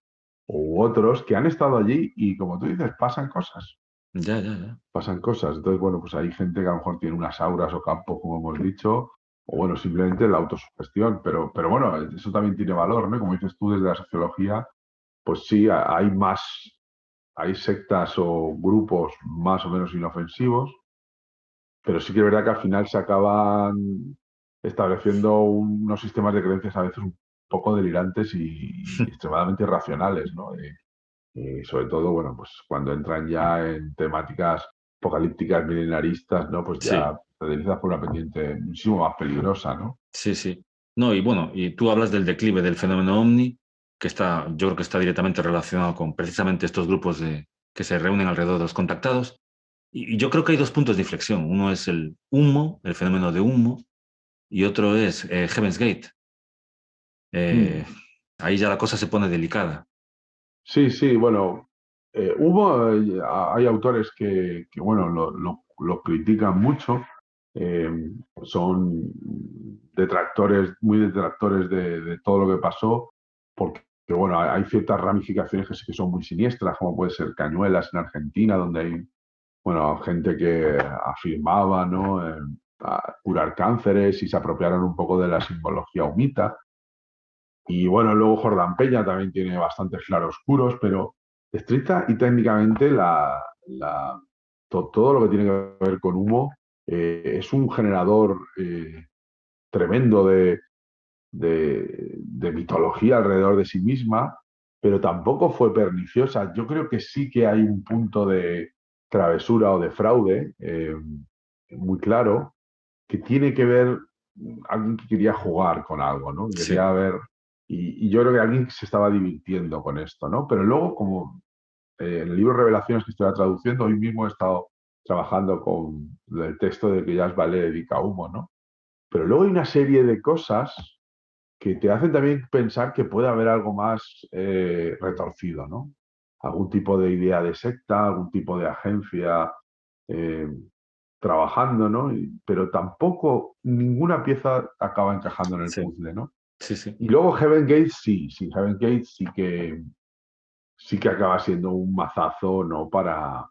u otros, que han estado allí y, como tú dices, pasan cosas. Ya, ya, ya. Pasan cosas. Entonces, bueno, pues hay gente que a lo mejor tiene unas auras o campos, como hemos dicho, o bueno, simplemente la autosugestión, pero bueno, eso también tiene valor, ¿no? Como dices tú, desde la sociología, pues sí, hay sectas o grupos más o menos inofensivos, pero sí que es verdad que al final se acaban estableciendo unos sistemas de creencias a veces un poco delirantes y extremadamente irracionales, ¿no? Y sobre todo, bueno, pues cuando entran ya en temáticas apocalípticas, milenaristas, ¿no? Pues Sí, ya te deslizas por una pendiente muchísimo más peligrosa, ¿no? sí, sí. No, y bueno, y tú hablas del declive del fenómeno ovni, que está, yo creo que está directamente relacionado con precisamente estos grupos que se reúnen alrededor de los contactados. Y yo creo que hay dos puntos de inflexión. Uno es el humo, el fenómeno de humo, y otro es Heaven's Gate. Mm. Eh, ahí ya la cosa se pone delicada. Sí, sí, bueno, hay autores que, bueno, lo critican mucho, eh, son muy detractores de todo lo que pasó, porque, bueno, hay ciertas ramificaciones que sí que son muy siniestras, como puede ser Cañuelas en Argentina, donde hay, bueno, gente que afirmaba, ¿no? A curar cánceres y se apropiaron un poco de la simbología humita. Y bueno, luego Jordán Peña también tiene bastantes claroscuros, pero estricta y técnicamente todo lo que tiene que ver con humo es un generador tremendo de mitología alrededor de sí misma, pero tampoco fue perniciosa. Yo creo que sí que hay un punto de travesura o de fraude muy claro que tiene que ver alguien que quería jugar con algo, ¿no? Sí, Quería ver, y yo creo que alguien se estaba divirtiendo con esto, ¿no? Pero luego, como en el libro Revelaciones que estoy traduciendo, hoy mismo he estado trabajando con el texto de que Jazz Vallée dedica a humo, ¿no? Pero luego hay una serie de cosas que te hacen también pensar que puede haber algo más retorcido, ¿no? Algún tipo de idea de secta, algún tipo de agencia eh, trabajando, ¿no? Pero tampoco ninguna pieza acaba encajando en el sí, puzzle, ¿no? sí, sí. Y luego Heaven Gate sí, Heaven Gate sí que acaba siendo un mazazo, ¿no? Para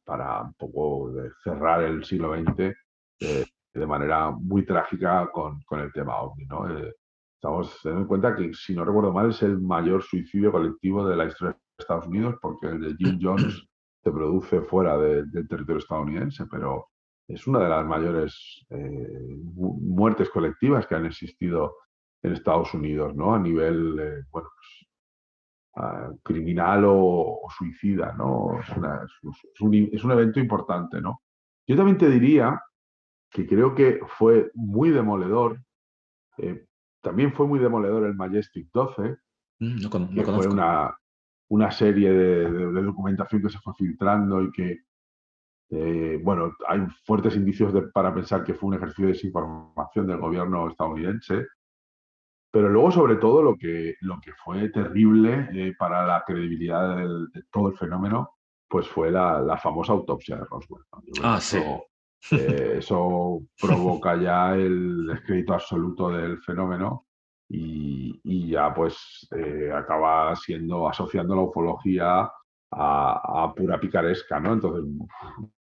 un poco cerrar el siglo XX de manera muy trágica con el tema OVNI, ¿no? Estamos teniendo en cuenta que, si no recuerdo mal, es el mayor suicidio colectivo de la historia de Estados Unidos, porque el de Jim Jones se produce fuera del territorio estadounidense, pero es una de las mayores muertes colectivas que han existido en Estados Unidos, ¿no? A nivel, bueno, criminal o suicida, ¿no? Es un evento importante, ¿no? Yo también te diría que creo que fue muy demoledor, eh, también fue muy demoledor el Majestic 12, No, no que fue conozco. una serie de documentación que se fue filtrando y que, bueno, hay fuertes indicios para pensar que fue un ejercicio de desinformación del gobierno estadounidense. Pero luego, sobre todo, lo que fue terrible para la credibilidad de todo el fenómeno, pues fue la famosa autopsia de Roswell, ¿no? Yo creo que Ah, sí. eso provoca ya el descrédito absoluto del fenómeno y ya pues acaba asociando la ufología a pura picaresca, ¿no? Entonces,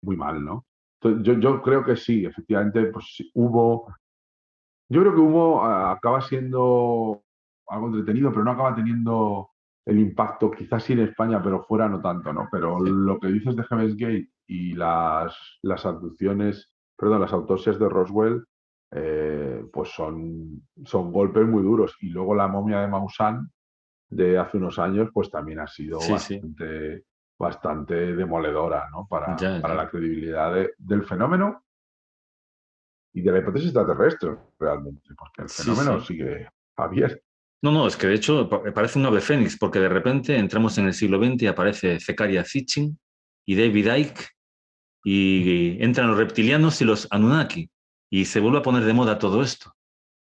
muy mal, ¿no? Entonces, yo creo que sí, efectivamente, pues sí, yo creo que Humo acaba siendo algo entretenido, pero no acaba teniendo el impacto, quizás sí en España, pero fuera no tanto, ¿no? Pero Sí, lo que dices de Heaven's Gate y las abducciones, perdón, las autopsias de Roswell, pues son golpes muy duros. Y luego la momia de Maussan de hace unos años, pues también ha sido sí, sí. bastante demoledora, ¿no? Para, Ya, para ya. la credibilidad del fenómeno y de la hipótesis extraterrestre, realmente, porque el Sí, fenómeno sí. sigue abierto. No, no, es que de hecho parece un ave fénix, porque de repente entramos en el siglo XX y aparece Zecharia Sitchin y David Icke, y entran los reptilianos y los Anunnaki, y se vuelve a poner de moda todo esto.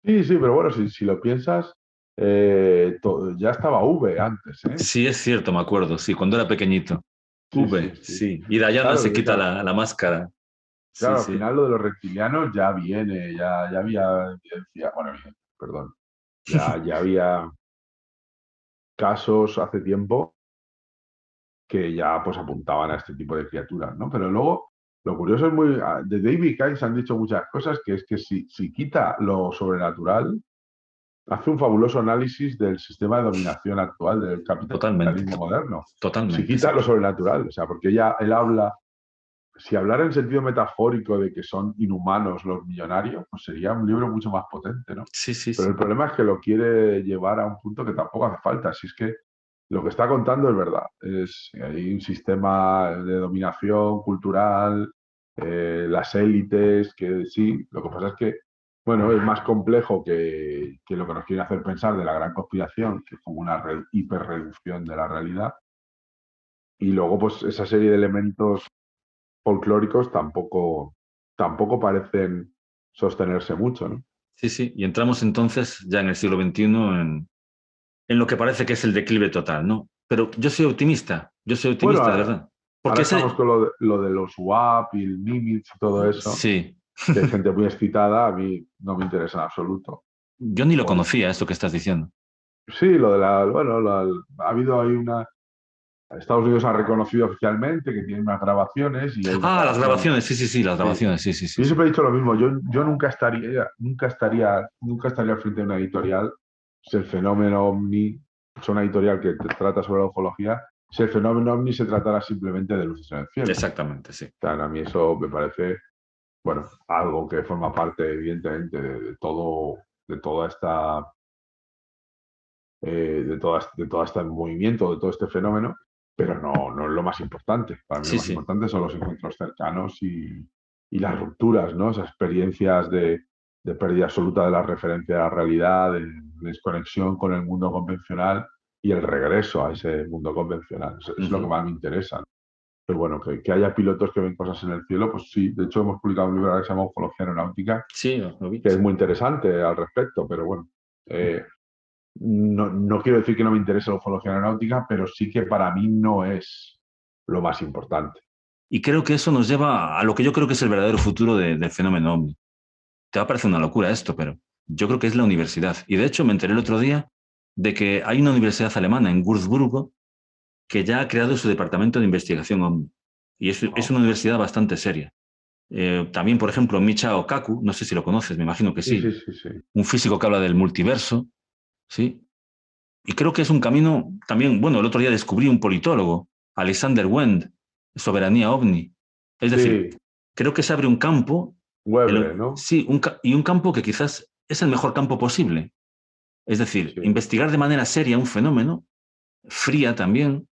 Sí, sí, pero bueno, si lo piensas, ya estaba V antes, ¿eh? Sí, es cierto, me acuerdo, sí, cuando era pequeñito. Sí, sí, V, sí. sí. Y Diana Claro, se quita la máscara. Sí, claro, al sí. final lo de los reptilianos ya viene, ya había evidencia, bueno, perdón, ya había casos hace tiempo que ya pues apuntaban a este tipo de criaturas, ¿no? Pero luego, lo curioso es de David Cage han dicho muchas cosas, que es que si quita lo sobrenatural, hace un fabuloso análisis del sistema de dominación actual del Totalmente, capitalismo moderno. Si totalmente, quita sí. lo sobrenatural, o sea, porque él habla, si hablara en sentido metafórico de que son inhumanos los millonarios, pues sería un libro mucho más potente, ¿no? Sí, sí, Pero sí. el problema es que lo quiere llevar a un punto que tampoco hace falta. Si es que lo que está contando es verdad. Hay un sistema de dominación cultural, las élites, que sí, lo que pasa es que, bueno, es más complejo que lo que nos quieren hacer pensar de la gran conspiración, que es como una hiperreducción de la realidad. Y luego, pues, esa serie de elementos folclóricos tampoco parecen sostenerse mucho, ¿no? Sí, sí. Y entramos entonces ya en el siglo XXI en lo que parece que es el declive total, ¿no? Pero yo soy Bueno, optimista de verdad. Porque ahora estamos ese, con lo de los WAP y el Nimitz y todo eso, sí, que hay gente muy excitada, a mí no me interesa en absoluto. yo ni lo Porque, conocía, esto que estás diciendo. sí, bueno, ha habido ahí Estados Unidos ha reconocido oficialmente que tiene unas grabaciones y hay unas Ah, las grabaciones. grabaciones, sí, sí, sí, las Sí. grabaciones, sí, sí, sí, Yo sí. siempre he dicho lo mismo, yo nunca estaría al frente de una editorial si el fenómeno OVNI, es una editorial que trata sobre la ufología, si el fenómeno OVNI se tratara simplemente de luces en el cielo. Exactamente, sí. O sea, a mí eso me parece, bueno, algo que forma parte, evidentemente, de toda esta, de todo este movimiento, de todo este fenómeno, pero no es lo más importante. Para mí lo Sí, más sí. importante son los encuentros cercanos y las rupturas, ¿no? Esas experiencias de pérdida absoluta de la referencia a la realidad, de desconexión con el mundo convencional y el regreso a ese mundo convencional. Es lo que Ujú. más me interesa. Pero bueno, que haya pilotos que ven cosas en el cielo, pues sí. De hecho, hemos publicado un libro que se llama Ufología Aeronáutica, Sí, lo vi, que es sí. muy interesante al respecto, pero bueno, eh, no quiero decir que no me interese la ufología aeronáutica, pero sí que para mí no es lo más importante. Y creo que eso nos lleva a lo que yo creo que es el verdadero futuro del fenómeno OVNI. Te va a parecer una locura esto, pero yo creo que es la universidad. Y de hecho me enteré el otro día de que hay una universidad alemana en Würzburgo que ya ha creado su departamento de investigación OVNI. Y es Oh, una universidad bastante seria. También, por ejemplo, Michio Kaku, no sé si lo conoces, me imagino que sí, sí, sí, sí, sí. un físico que habla del multiverso, ¿sí? Y creo que es un camino también, bueno, el otro día descubrí un politólogo, Alexander Wendt, soberanía ovni. Es decir, Sí, creo que se abre un campo, Webre, ¿no? sí, y un campo que quizás es el mejor campo posible. Es decir, Sí. investigar de manera seria un fenómeno, fría también.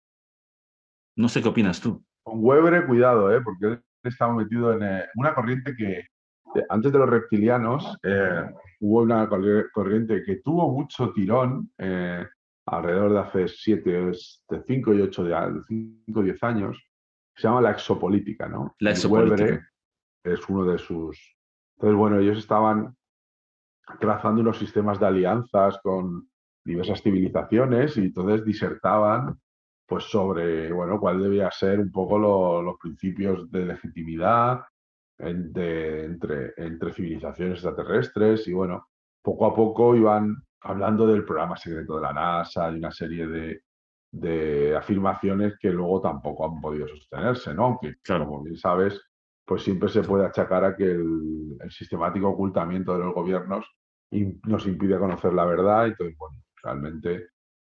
No sé qué opinas tú. Con Webre, cuidado, porque él estaba metido en una corriente que, antes de los reptilianos, hubo una corriente que tuvo mucho tirón alrededor de hace 5 y 8 5 o 10 años, se llama la exopolítica, ¿no? La Y Webre exopolítica. es uno de sus... Entonces, bueno, ellos estaban trazando unos sistemas de alianzas con diversas civilizaciones y entonces disertaban pues sobre, bueno, cuál debía ser un poco los principios de legitimidad entre civilizaciones extraterrestres y bueno, poco a poco iban hablando del programa secreto de la NASA, de una serie de afirmaciones que luego tampoco han podido sostenerse, ¿no? Aunque, Claro, como bien sabes, pues siempre se puede achacar a que el sistemático ocultamiento de los gobiernos nos impide conocer la verdad. Entonces, bueno, realmente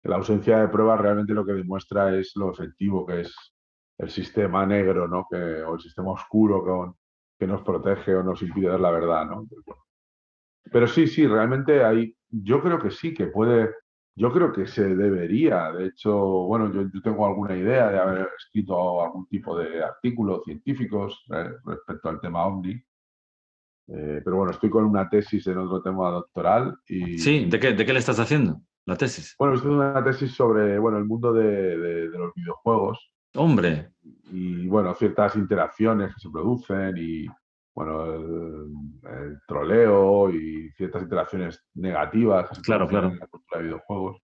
la ausencia de pruebas realmente lo que demuestra es lo efectivo que es el sistema negro, ¿no? O el sistema oscuro que nos protege o nos impide ver la verdad, ¿no? Entonces, bueno. Pero sí, sí, realmente yo creo que sí, yo creo que se debería. De hecho, bueno, yo tengo alguna idea de haber escrito algún tipo de artículos científicos respecto al tema OVNI. Pero bueno, estoy con una tesis en otro tema doctoral sí, y de qué le estás haciendo? la tesis. Bueno, esto es una tesis sobre, bueno, el mundo de los videojuegos Hombre, y, bueno, ciertas interacciones que se producen y, bueno, el troleo y ciertas interacciones negativas que se claro, producen en claro. la cultura de videojuegos.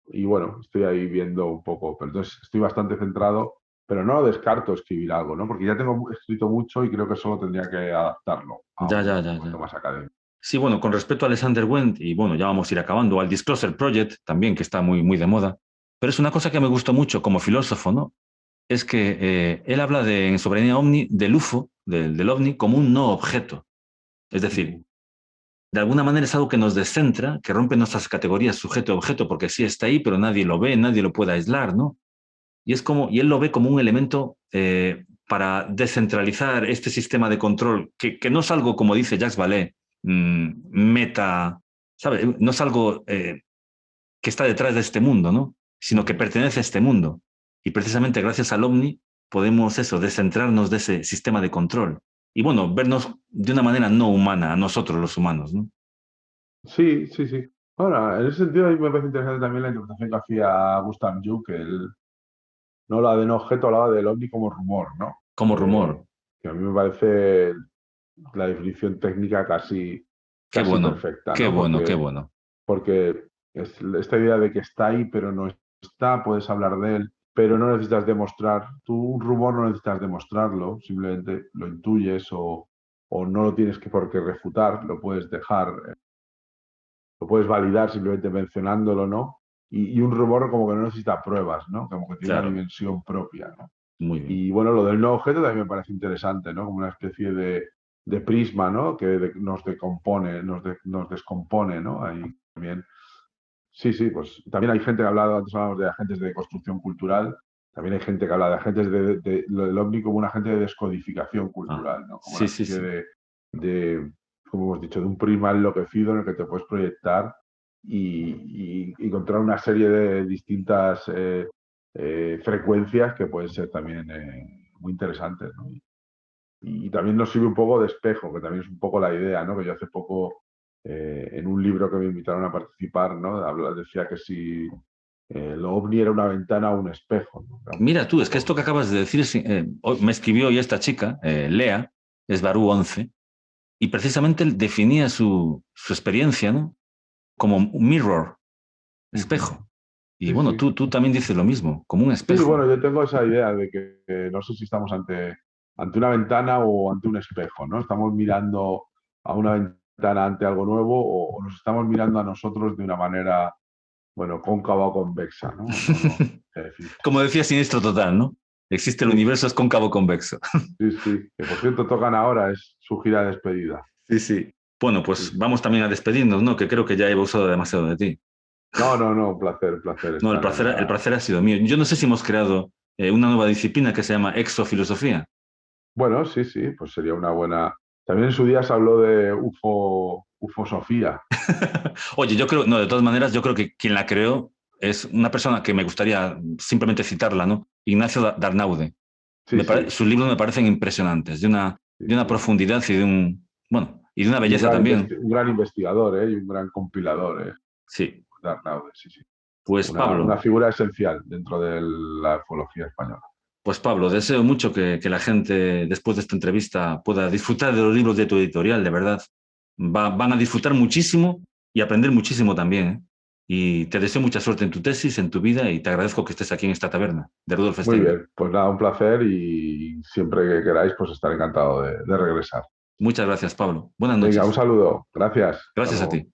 Y bueno, estoy ahí viendo un poco, pero entonces estoy bastante centrado, pero no descarto escribir algo, ¿no? Porque ya tengo escrito mucho y creo que solo tendría que adaptarlo a Ya, un ya, ya, documento ya. más académico. Sí, bueno, con respecto a Alexander Wendt, y bueno, ya vamos a ir acabando, al Disclosure Project también, que está muy, muy de moda, pero es una cosa que me gustó mucho como filósofo, ¿no? Es que él habla en Soberanía Omni del UFO, del OVNI, como un no objeto. Es decir, Ujú. de alguna manera es algo que nos descentra, que rompe nuestras categorías sujeto-objeto, porque sí está ahí, pero nadie lo ve, nadie lo puede aislar, ¿no? Y él lo ve como un elemento para descentralizar este sistema de control, que no es algo, como dice Jacques Vallée, meta, ¿sabes? No es algo que está detrás de este mundo, ¿no? Sino que pertenece a este mundo. Y precisamente gracias al OVNI podemos eso, descentrarnos de ese sistema de control. Y bueno, vernos de una manera no humana a nosotros los humanos, ¿no? Sí, sí, sí. Ahora, en ese sentido, a mí me parece interesante también la interpretación que hacía Gustav Jung, que él no hablaba de no objeto, hablaba del ovni como rumor, ¿no? Como rumor. Que a mí me parece la definición técnica casi, Qué casi bueno, perfecta, qué ¿no? bueno, qué bueno. Porque es esta idea de que está ahí, pero no está, puedes hablar de él, pero no necesitas demostrar, tú un rumor no necesitas demostrarlo, simplemente lo intuyes o no lo tienes que por qué refutar, lo puedes dejar, lo puedes validar simplemente mencionándolo, ¿no? Y un rumor como que no necesita pruebas, ¿no? Como que tiene una Claro, dimensión propia, ¿no? muy bien. Y bueno, lo del no objeto también me parece interesante, ¿no? Como una especie de prisma, ¿no? Que nos decompone, nos descompone, ¿no? Ahí también. Sí, sí, pues también hay gente que ha hablado, antes hablábamos de agentes de construcción cultural, también hay gente que habla de agentes lo del OVNI como un agente de descodificación Ah, cultural, ¿no? Como una sí, sí, especie sí. de, como hemos dicho, de un prisma enloquecido en el que te puedes proyectar y encontrar una serie de distintas frecuencias que pueden ser también muy interesantes, ¿no? Y también nos sirve un poco de espejo, que también es un poco la idea, ¿no? Que yo hace poco, en un libro que me invitaron a participar, ¿no? Decía que si lo ovni era una ventana o un espejo, ¿no? Era un Mira tú, es que poco. esto que acabas de decir, me escribió hoy esta chica, Lea, es Barú 11, y precisamente él definía su experiencia, ¿no? Como un mirror, Ujú. espejo. Y Sí, bueno, sí. tú también dices lo mismo, como un Sí, espejo. bueno, yo tengo esa idea de que no sé si estamos ante una ventana o ante un espejo, ¿no? Estamos mirando a una ventana ante algo nuevo o nos estamos mirando a nosotros de una manera, bueno, cóncava o convexa, ¿no? No sé decir. Como decía Siniestro Total, ¿no? Existe el Sí, universo, es cóncavo convexo. sí, sí. Que por cierto tocan ahora, es su gira de despedida. Sí, sí. Bueno, Sí, pues sí. vamos también a despedirnos, ¿no? Que creo que ya he abusado demasiado de ti. No, no, no, un placer No, estar en el la. placer ha sido mío. Yo no sé si hemos creado una nueva disciplina que se llama exofilosofía. Bueno, sí, sí, pues sería una buena. También en su día se habló de ufosofía. Oye, yo creo, no, de todas maneras, yo creo que quien la creó es una persona que me gustaría simplemente citarla, ¿no? Ignacio Darnaude. Sí, sí, Sus libros me parecen impresionantes, sí, de una sí. profundidad y de bueno, y de una Y belleza también. un gran investigador, ¿eh? Y un gran compilador, ¿eh? Sí. Darnaude, sí, sí. Pues Una Pablo, figura esencial dentro de la ufología española. pues Pablo, deseo mucho que la gente después de esta entrevista pueda disfrutar de los libros de tu editorial, de verdad. Van a disfrutar muchísimo y aprender muchísimo también, ¿eh? Y te deseo mucha suerte en tu tesis, en tu vida, y te agradezco que estés aquí en esta taberna de Rudolf Muy Steiner. bien, pues nada, un placer y siempre que queráis, pues estaré encantado de regresar. Muchas gracias, Pablo. Buenas Venga, un noches. saludo. Gracias. Hasta Gracias a luego. ti.